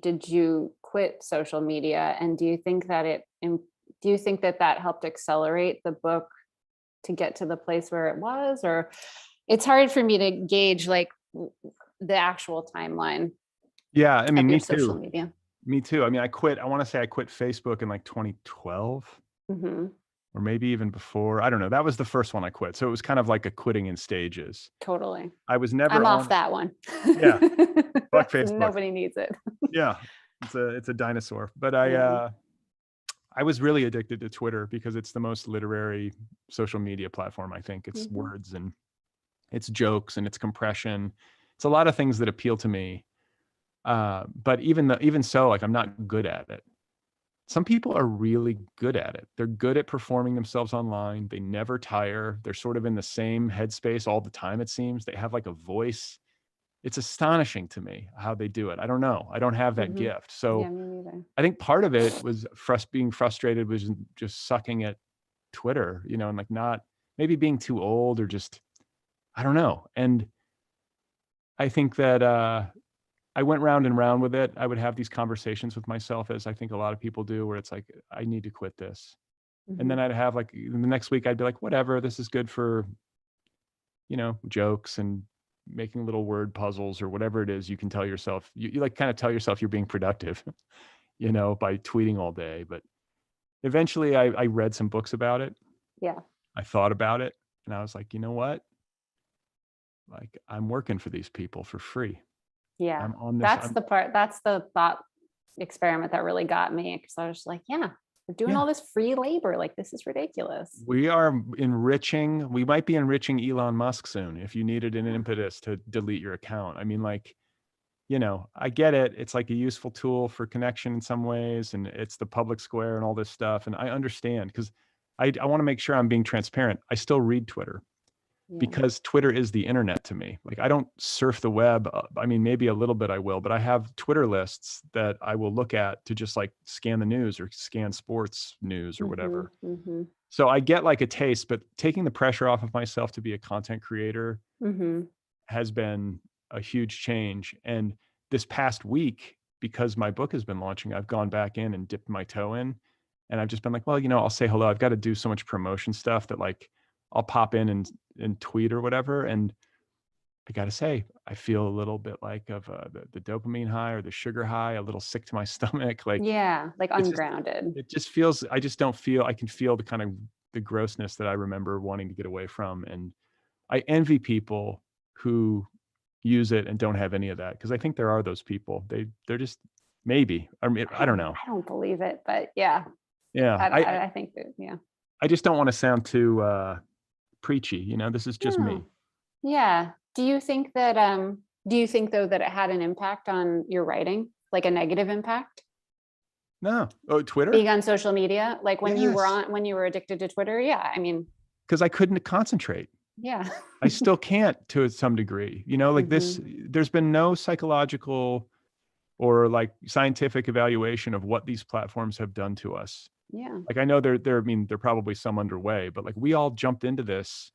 did you quit social media? And do you think that that helped accelerate the book to get to the place where it was? Or it's hard for me to gauge like the actual timeline Yeah, I mean, of me your social too. media. Me too. I mean, I want to say I quit Facebook in like 2012, Hmm. or maybe even before. I don't know. That was the first one I quit. So it was kind of like a quitting in stages. Totally. I was never I'm off on. that one. Yeah, fuck Facebook. Nobody needs it. Yeah, it's a dinosaur. But Yeah. I was really addicted to Twitter because it's the most literary social media platform. I think it's Mhm. words and it's jokes and it's compression. It's a lot of things that appeal to me. But even so, like, I'm not good at it. Some people are really good at it. They're good at performing themselves online. They never tire. They're sort of in the same headspace all the time, it seems. They have like a voice. It's astonishing to me how they do it. I don't know. I don't have that Mhm. gift. Yeah, So me neither. I think part of it was being frustrated was just sucking at Twitter, you know, and like not maybe being too old or just, I don't know. And I think that I went round and round with it. I would have these conversations with myself, as I think a lot of people do, where it's like, I need to quit this. And then Mhm. I'd have like the next week, I'd be like, whatever, this is good for, you know, jokes and making little word puzzles or whatever it is you can tell yourself. You like kind of tell yourself you're being productive, you know, by tweeting all day. But eventually I read some books about it. Yeah. I thought about it and I was like, you know what? Like, I'm working for these people for free. Yeah. I'm on this. That's the part, that's the thought experiment that really got me, because I was just like, yeah, we're doing Yeah. all this free labor. Like, this is ridiculous. We are enriching. We might be enriching Elon Musk soon if you needed an impetus to delete your account. I mean, like, you know, I get it. It's like a useful tool for connection in some ways, and it's the public square and all this stuff. And I understand because I want to make sure I'm being transparent. I still read Twitter Yeah. because Twitter is the internet to me. Like, I don't surf the web. I mean, maybe a little bit I will, but I have Twitter lists that I will look at to just like scan the news or scan sports news or Mhm. whatever. Mhm. So I get like a taste, but taking the pressure off of myself to be a content creator Mhm. has been a huge change. And this past week, because my book has been launching, I've gone back in and dipped my toe in. And I've just been like, well, you know, I'll say hello. I've got to do so much promotion stuff that like I'll pop in and tweet or whatever. And I got to say, I feel a little bit like of the dopamine high or the sugar high, a little sick to my stomach. Like, Yeah, like it's just, ungrounded. it just feels, I just don't feel, I can feel the kind of the grossness that I remember wanting to get away from. And I envy people who use it and don't have any of that, because I think there are those people. They're just, maybe. I mean, I don't know. I don't believe it, but yeah, Yeah, I think that, yeah. I just don't want to sound too preachy. You know, this is just me. No. Yeah. Do you think though that it had an impact on your writing, like a negative impact? No. Oh, Twitter? Being on social media, like when Yes, when you were addicted to Twitter? Yeah, I mean, because I couldn't concentrate. yeah. I still can't to some degree. You know, like Hmm. this. There's been no psychological or like scientific evaluation of what these platforms have done to us. Yeah. Like, I know I mean, there are probably some underway, but like we all jumped into this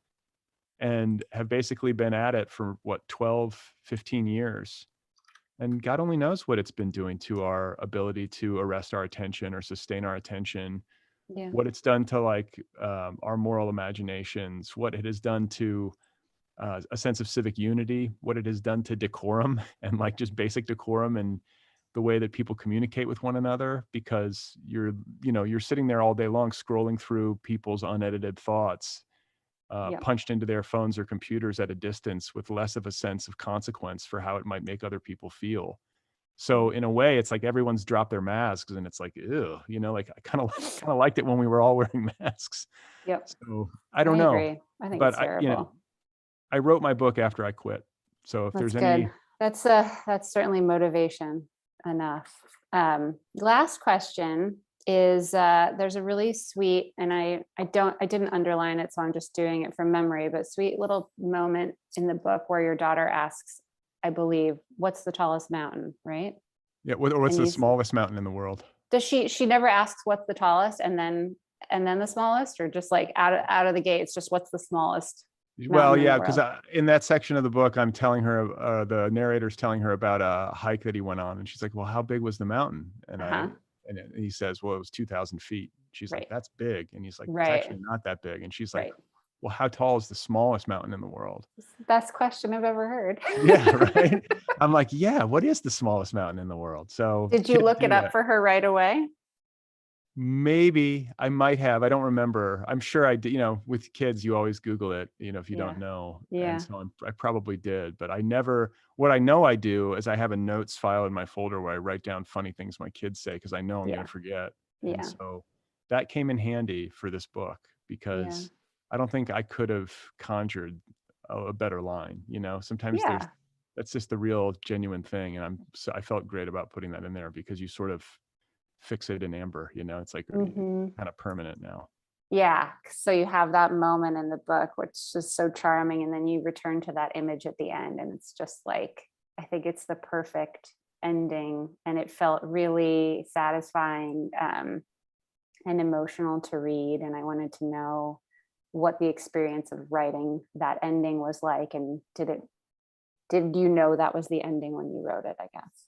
and have basically been at it for what, 12, 15 years. And God only knows what it's been doing to our ability to arrest our attention or sustain our attention, Yeah. what it's done to like our moral imaginations, what it has done to a sense of civic unity, what it has done to decorum and like just basic decorum and the way that people communicate with one another, because you're sitting there all day long scrolling through people's unedited thoughts, Yeah. punched into their phones or computers at a distance with less of a sense of consequence for how it might make other people feel. So in a way, it's like everyone's dropped their masks, and it's like, ew, you know, like I kind of liked it when we were all wearing masks. Yep. So I I don't know, agree. I think but it's terrible. I wrote my book after I quit. So if That's there's good. any, That's certainly motivation enough. Last question is, there's a really sweet, and I didn't underline it, so I'm just doing it from memory, but sweet little moment in the book where your daughter asks, I believe, what's the tallest mountain, right? Yeah. What's And the you, smallest mountain in the world? does she never asks what's the tallest and then the smallest, or just like out of the gate, it's just what's the smallest Well, mountain in the yeah, because world? in that section of the book, I'm telling her, the narrator's telling her about a hike that he went on, and she's like, "Well, how big was the mountain?" And Uh-huh. he says, "Well, it was 2,000 feet." She's like, Right. "That's big," and he's like, "It's Right. actually not that big." And she's like, Right. "Well, how tall is the smallest mountain in the world?" It's the best question I've ever heard. Yeah, right. I'm like, "Yeah, what is the smallest mountain in the world?" So Did you kids look do it up that. for her right away? Maybe I might have. I don't remember. I'm sure I did. With kids, you always Google it, if you Yeah. don't know. And Yeah. so I probably did, but I never, what I know I do is I have a notes file in my folder where I write down funny things my kids say because I know I'm going Yeah. to forget. And Yeah. so that came in handy for this book Yeah. because I don't think I could have conjured a better line. Sometimes Yeah. that's just the real genuine thing. And I felt great about putting that in there because you sort of fix it in amber, it's like Hmm. kind of permanent now. Yeah. So you have that moment in the book, which is so charming. And then you return to that image at the end. And it's just like, I think it's the perfect ending. And it felt really satisfying, and emotional to read. And I wanted to know what the experience of writing that ending was like. And did you know that was the ending when you wrote it, I guess?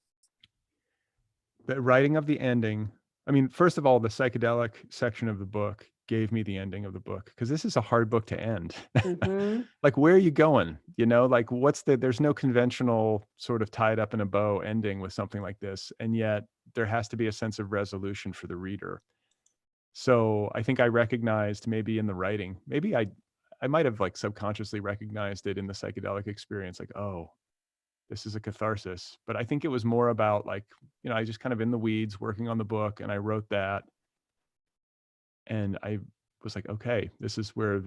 The writing of the ending, I mean, first of all, the psychedelic section of the book gave me the ending of the book because this is a hard book to end. Mm-hmm. Like, where are you going? Like, there's no conventional sort of tied up in a bow ending with something like this. And yet there has to be a sense of resolution for the reader. So I think I recognized maybe in the writing, maybe I might have like subconsciously recognized it in the psychedelic experience, like, oh, this is a catharsis. But I think it was more about like, I just kind of in the weeds working on the book and I wrote that. And I was like, okay, this is where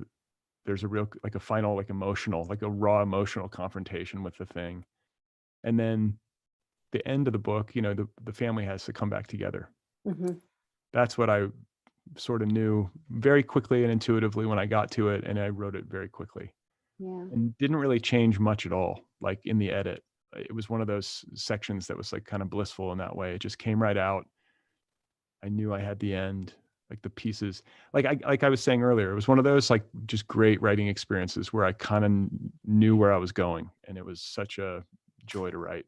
there's a real, like a final, like emotional, like a raw emotional confrontation with the thing. And then the end of the book, the family has to come back together. Mm-hmm. That's what I sort of knew very quickly and intuitively when I got to it. And I wrote it very quickly Yeah. and didn't really change much at all. Like in the edit, it was one of those sections that was like kind of blissful in that way. It just came right out. I knew I had the end, like the pieces, like I was saying earlier, it was one of those like just great writing experiences where I kind of knew where I was going. And it was such a joy to write.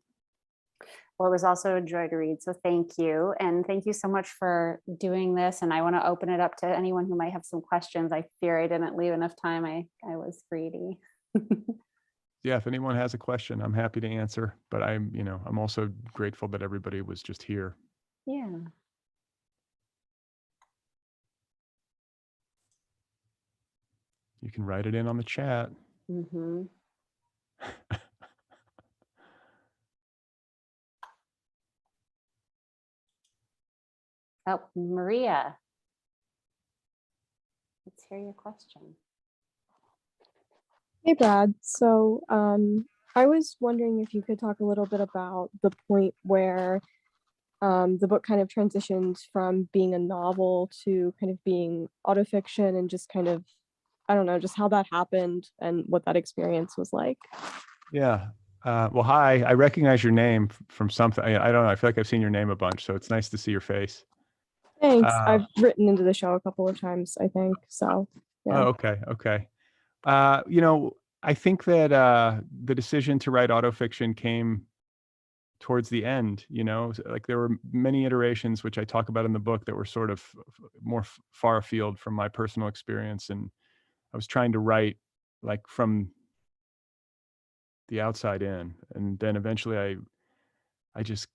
Well, it was also a joy to read. So thank you. And thank you so much for doing this. And I want to open it up to anyone who might have some questions. I fear I didn't leave enough time. I was greedy. Yeah, if anyone has a question, I'm happy to answer, but I'm also grateful that everybody was just here. Yeah. You can write it in on the chat. Mm-hmm. Oh, Maria, let's hear your question. Hey, Brad. So, I was wondering if you could talk a little bit about the point where the book kind of transitioned from being a novel to kind of being autofiction and just kind of, I don't know, just how that happened and what that experience was like. Yeah. Well, hi. I recognize your name from something. I don't know. I feel like I've seen your name a bunch, so it's nice to see your face. Thanks. Uh, I've written into the show a couple of times, I think. So, yeah. oh, okay. Okay. I think that the decision to write autofiction came towards the end. Like there were many iterations, which I talk about in the book, that were sort of more far afield from my personal experience, and I was trying to write like from the outside in, and then eventually I just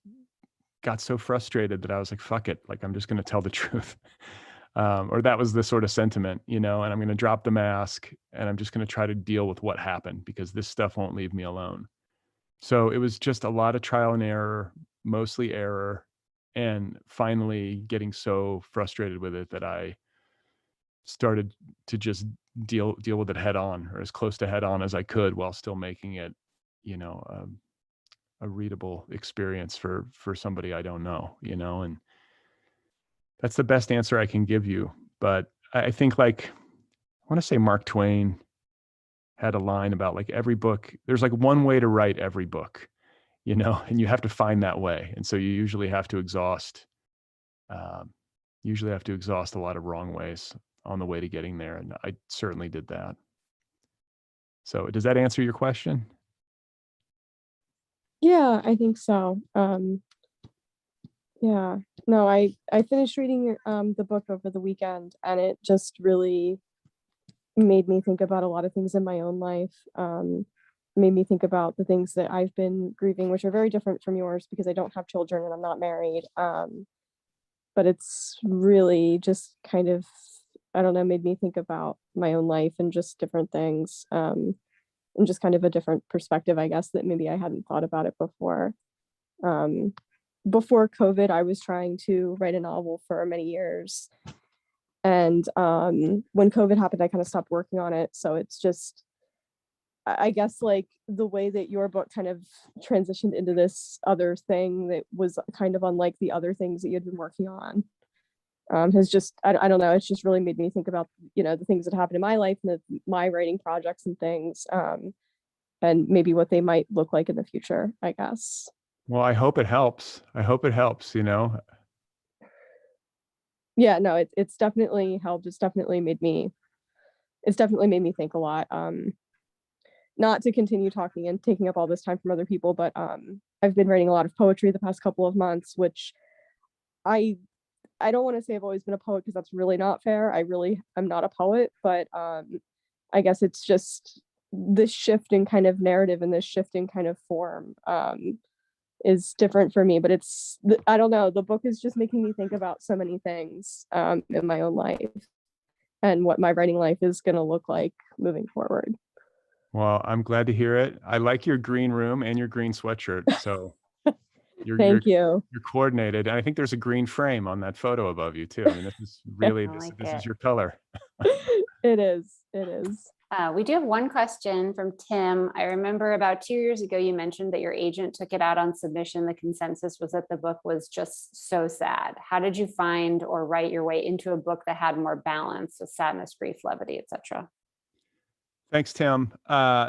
got so frustrated that I was like, fuck it, like I'm just going to tell the truth. Or that was the sort of sentiment, and I'm going to drop the mask and I'm just going to try to deal with what happened because this stuff won't leave me alone. So it was just a lot of trial and error, mostly error, and finally getting so frustrated with it that I started to just deal with it head on, or as close to head on as I could, while still making it, you know, um, a readable experience for somebody I don't know, you know, and that's the best answer I can give you. But I think, like, I want to say Mark Twain had a line about, like, every book, there's like one way to write every book, you know, and you have to find that way. And so you usually have to exhaust a lot of wrong ways on the way to getting there. And I certainly did that. So does that answer your question? Yeah, I think so. Yeah. No, I finished reading the book over the weekend, and it just really made me think about a lot of things in my own life. Made me think about the things that I've been grieving, which are very different from yours because I don't have children and I'm not married. But it's really just kind of, I don't know, made me think about my own life and just different things. And just kind of a different perspective, I guess, that maybe I hadn't thought about it before. Before COVID, I was trying to write a novel for many years. And when COVID happened, I kind of stopped working on it. So it's just, I guess, like the way that your book kind of transitioned into this other thing that was kind of unlike the other things that you had been working on, has just, I don't know, it's just really made me think about, you know, the things that happened in my life and my writing projects and things, and maybe what they might look like in the future, I guess. Well, I hope it helps. You know. Yeah, no, it's definitely helped. It's definitely made me think a lot. Not to continue talking and taking up all this time from other people, but I've been writing a lot of poetry the past couple of months, which I don't want to say I've always been a poet because that's really not fair. I'm not a poet, but I guess it's just this shift in kind of narrative and this shift in kind of form is different for me. But I don't know, the book is just making me think about so many things in my own life and what my writing life is going to look like moving forward. Well, I'm glad to hear it. I like your green room and your green sweatshirt. So Thank you. you're coordinated. And I think there's a green frame on that photo above you too. I mean, this is really, this is your color. It is. We do have one question from Tim. I remember about 2 years ago, you mentioned that your agent took it out on submission. The consensus was that the book was just so sad. How did you find or write your way into a book that had more balance with sadness, grief, levity, etc.? Thanks, Tim.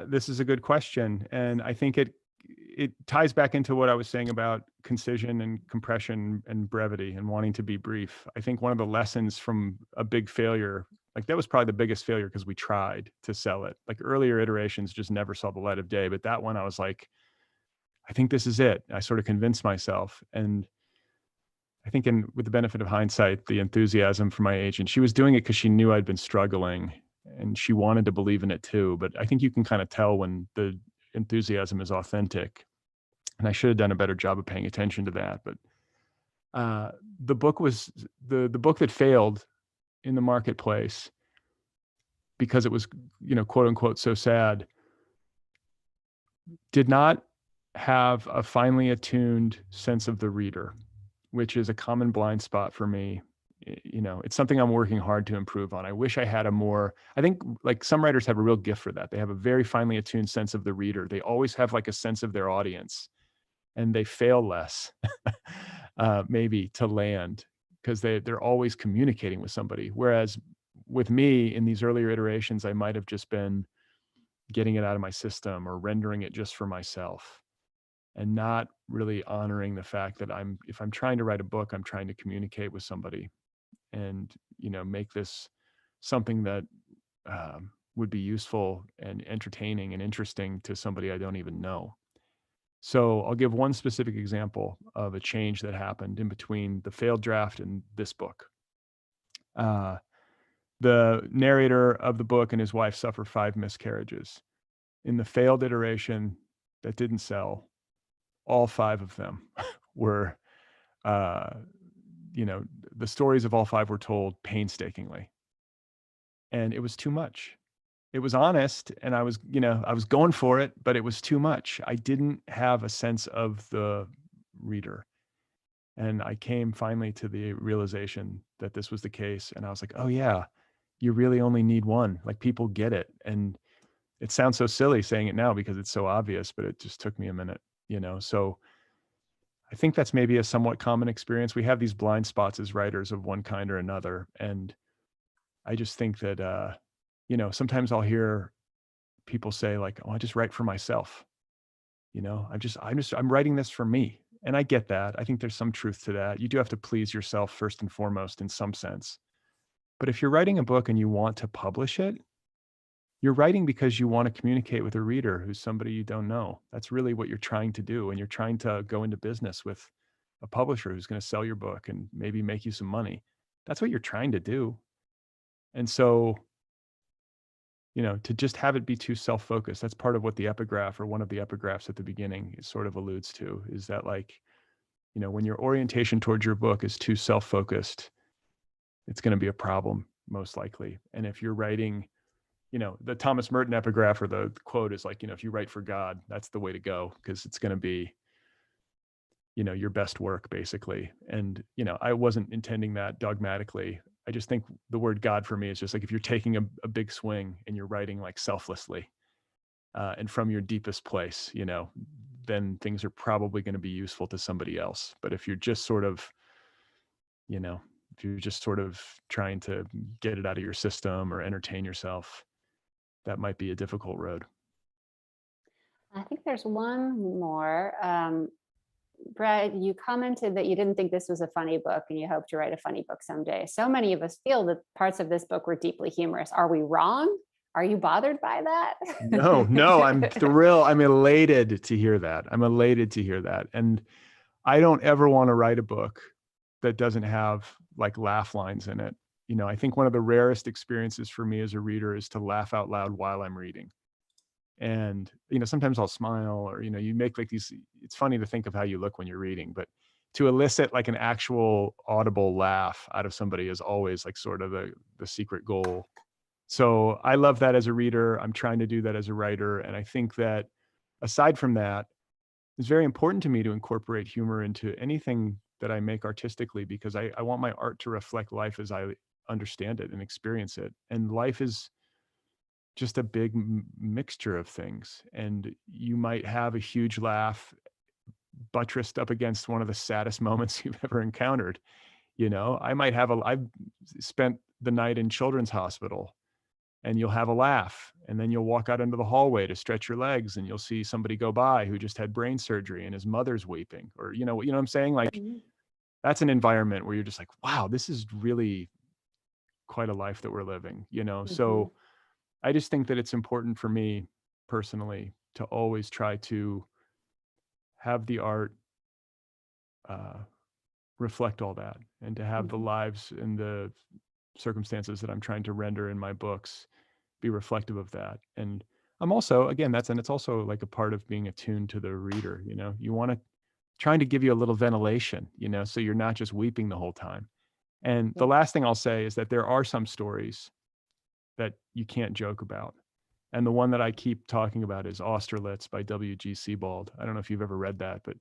This is a good question. And I think it ties back into what I was saying about concision and compression and brevity and wanting to be brief. I think one of the lessons from a big failure, like that was probably the biggest failure because we tried to sell it. Like earlier iterations just never saw the light of day. But that one, I was like, I think this is it. I sort of convinced myself. And I think with the benefit of hindsight, the enthusiasm for my agent, she was doing it because she knew I'd been struggling and she wanted to believe in it too. But I think you can kind of tell when the enthusiasm is authentic. And I should have done a better job of paying attention to that. But the book was the book that failed in the marketplace because it was, you know, quote unquote, so sad, did not have a finely attuned sense of the reader, which is a common blind spot for me. You know, it's something I'm working hard to improve on. I wish I had I think like some writers have a real gift for that. They have a very finely attuned sense of the reader. They always have like a sense of their audience and they fail less maybe to land because they're always communicating with somebody. Whereas with me in these earlier iterations, I might've just been getting it out of my system or rendering it just for myself and not really honoring the fact that if I'm trying to write a book, I'm trying to communicate with somebody and, you know, make this something that would be useful and entertaining and interesting to somebody I don't even know. So I'll give one specific example of a change that happened in between the failed draft and this book. The narrator of the book and his wife suffer 5 miscarriages. In the failed iteration that didn't sell, all 5 of them were, you know, the stories of all 5 were told painstakingly. And it was too much. It was honest and I was going for it, but it was too much. I didn't have a sense of the reader. And I came finally to the realization that this was the case. And I was like, oh yeah, you really only need one. Like people get it. And it sounds so silly saying it now because it's so obvious, but it just took me a minute. you know? So I think that's maybe a somewhat common experience. We have these blind spots as writers of one kind or another. And I just think that, you know, sometimes I'll hear people say like, oh, I just write for myself. You know, I'm writing this for me. And I get that. I think there's some truth to that. You do have to please yourself first and foremost in some sense. But if you're writing a book and you want to publish it, you're writing because you want to communicate with a reader who's somebody you don't know. That's really what you're trying to do. And you're trying to go into business with a publisher who's going to sell your book and maybe make you some money. That's what you're trying to do. And so, you know, to just have it be too self-focused, that's part of what the epigraph, or one of the epigraphs at the beginning, sort of alludes to, is that, like, you know, when your orientation towards your book is too self-focused, it's going to be a problem, most likely. And if you're writing, you know, the Thomas Merton epigraph, or the quote is like, you know, if you write for God, that's the way to go, because it's going to be, you know, your best work, basically. And, you know, I wasn't intending that dogmatically. I just think the word God for me is just like, if you're taking a big swing and you're writing like selflessly and from your deepest place, you know, then things are probably going to be useful to somebody else. But if you're just sort of, you know, if you're just sort of trying to get it out of your system or entertain yourself, that might be a difficult road. I think there's one more. Brad, you commented that you didn't think this was a funny book and you hope to write a funny book someday. So many of us feel that parts of this book were deeply humorous. Are we wrong? Are you bothered by that? No, I'm thrilled. I'm elated to hear that. I'm elated to hear that. And I don't ever want to write a book that doesn't have like laugh lines in it. You know, I think one of the rarest experiences for me as a reader is to laugh out loud while I'm reading. And, you know, sometimes I'll smile, or, you know, you make like these, it's funny to think of how you look when you're reading, but to elicit like an actual audible laugh out of somebody is always like sort of the secret goal. So I love that as a reader. I'm trying to do that as a writer. And I think that aside from that, it's very important to me to incorporate humor into anything that I make artistically, because I want my art to reflect life as I understand it and experience it. And life is just a big mixture of things. And you might have a huge laugh buttressed up against one of the saddest moments you've ever encountered. You know, I've spent the night in children's hospital, and you'll have a laugh, and then you'll walk out into the hallway to stretch your legs, and you'll see somebody go by who just had brain surgery and his mother's weeping, or, you know what I'm saying? Like, that's an environment where you're just like, wow, this is really quite a life that we're living, you know? So I just think that it's important for me personally to always try to have the art reflect all that, and to have the lives and the circumstances that I'm trying to render in my books be reflective of that. And I'm also, again, it's also like a part of being attuned to the reader. You know, you want to trying to give you a little ventilation, you know, so you're not just weeping the whole time. And the last thing I'll say is that there are some stories that you can't joke about. And the one that I keep talking about is Austerlitz by W.G. Sebald. I don't know if you've ever read that, but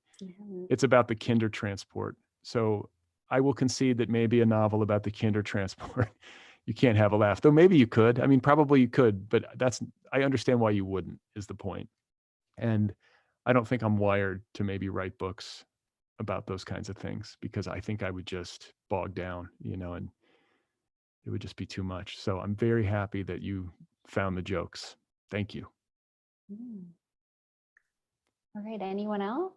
it's about the Kindertransport. So I will concede that maybe a novel about the Kindertransport, you can't have a laugh, though maybe you could. I mean, probably you could, but I understand why you wouldn't, is the point. And I don't think I'm wired to maybe write books about those kinds of things, because I think I would just bog down, you know, and it would just be too much. So I'm very happy that you found the jokes. Thank you. All right, anyone else?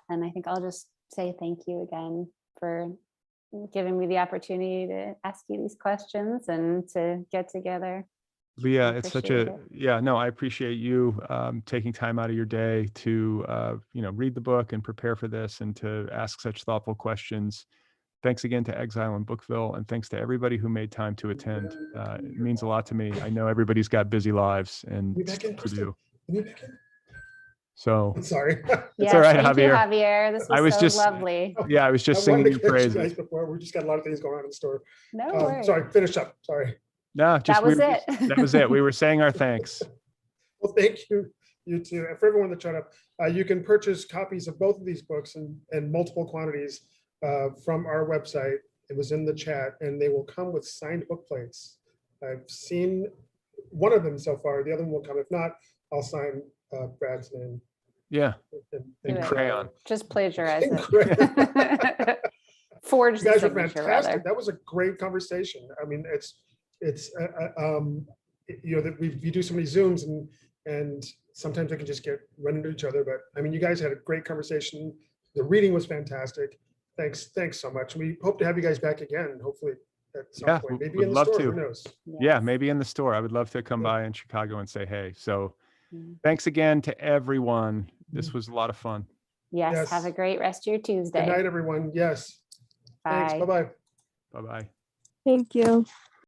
And I think I'll just say thank you again for giving me the opportunity to ask you these questions and to get together. Leah, it's such a, I appreciate you taking time out of your day to, you know, read the book and prepare for this, and to ask such thoughtful questions. Thanks again to Exile and Bookville, and thanks to everybody who made time to attend. It means a lot to me. I know everybody's got busy lives and stuff to do. So Sorry. It's all right, thank you, Javier. This was lovely. Yeah, I was just I wanted singing to your catch you praises. guys before. We just got a lot of things going on in the store. No worries. Sorry, finish up. Sorry. No, That was it. That was it. We were saying our thanks. Well, thank you, you too. And for everyone that showed up, you can purchase copies of both of these books in multiple quantities from our website. It was in the chat, and they will come with signed book plates. I've seen one of them so far. The other one will come. If not, I'll sign Brad's name. Yeah. And, Do it. Crayon. Just plagiarize in it. crayon. Forge You the guys were signature, fantastic. rather. That was a great conversation. I mean, you know, that we do so many Zooms and sometimes they can just run into each other. But I mean, you guys had a great conversation. The reading was fantastic. Thanks so much. We hope to have you guys back again, hopefully at some Yeah, point. Maybe would in the love store, to. who knows? Yeah, Yes. maybe in the store. I would love to come Yeah. by in Chicago and say hey. So Mm. thanks again to everyone. This was a lot of fun. Yes. Have a Yes. great rest of your Tuesday. Good night, everyone. Yes. Thanks. Bye. Bye-bye. Bye-bye. Thank you.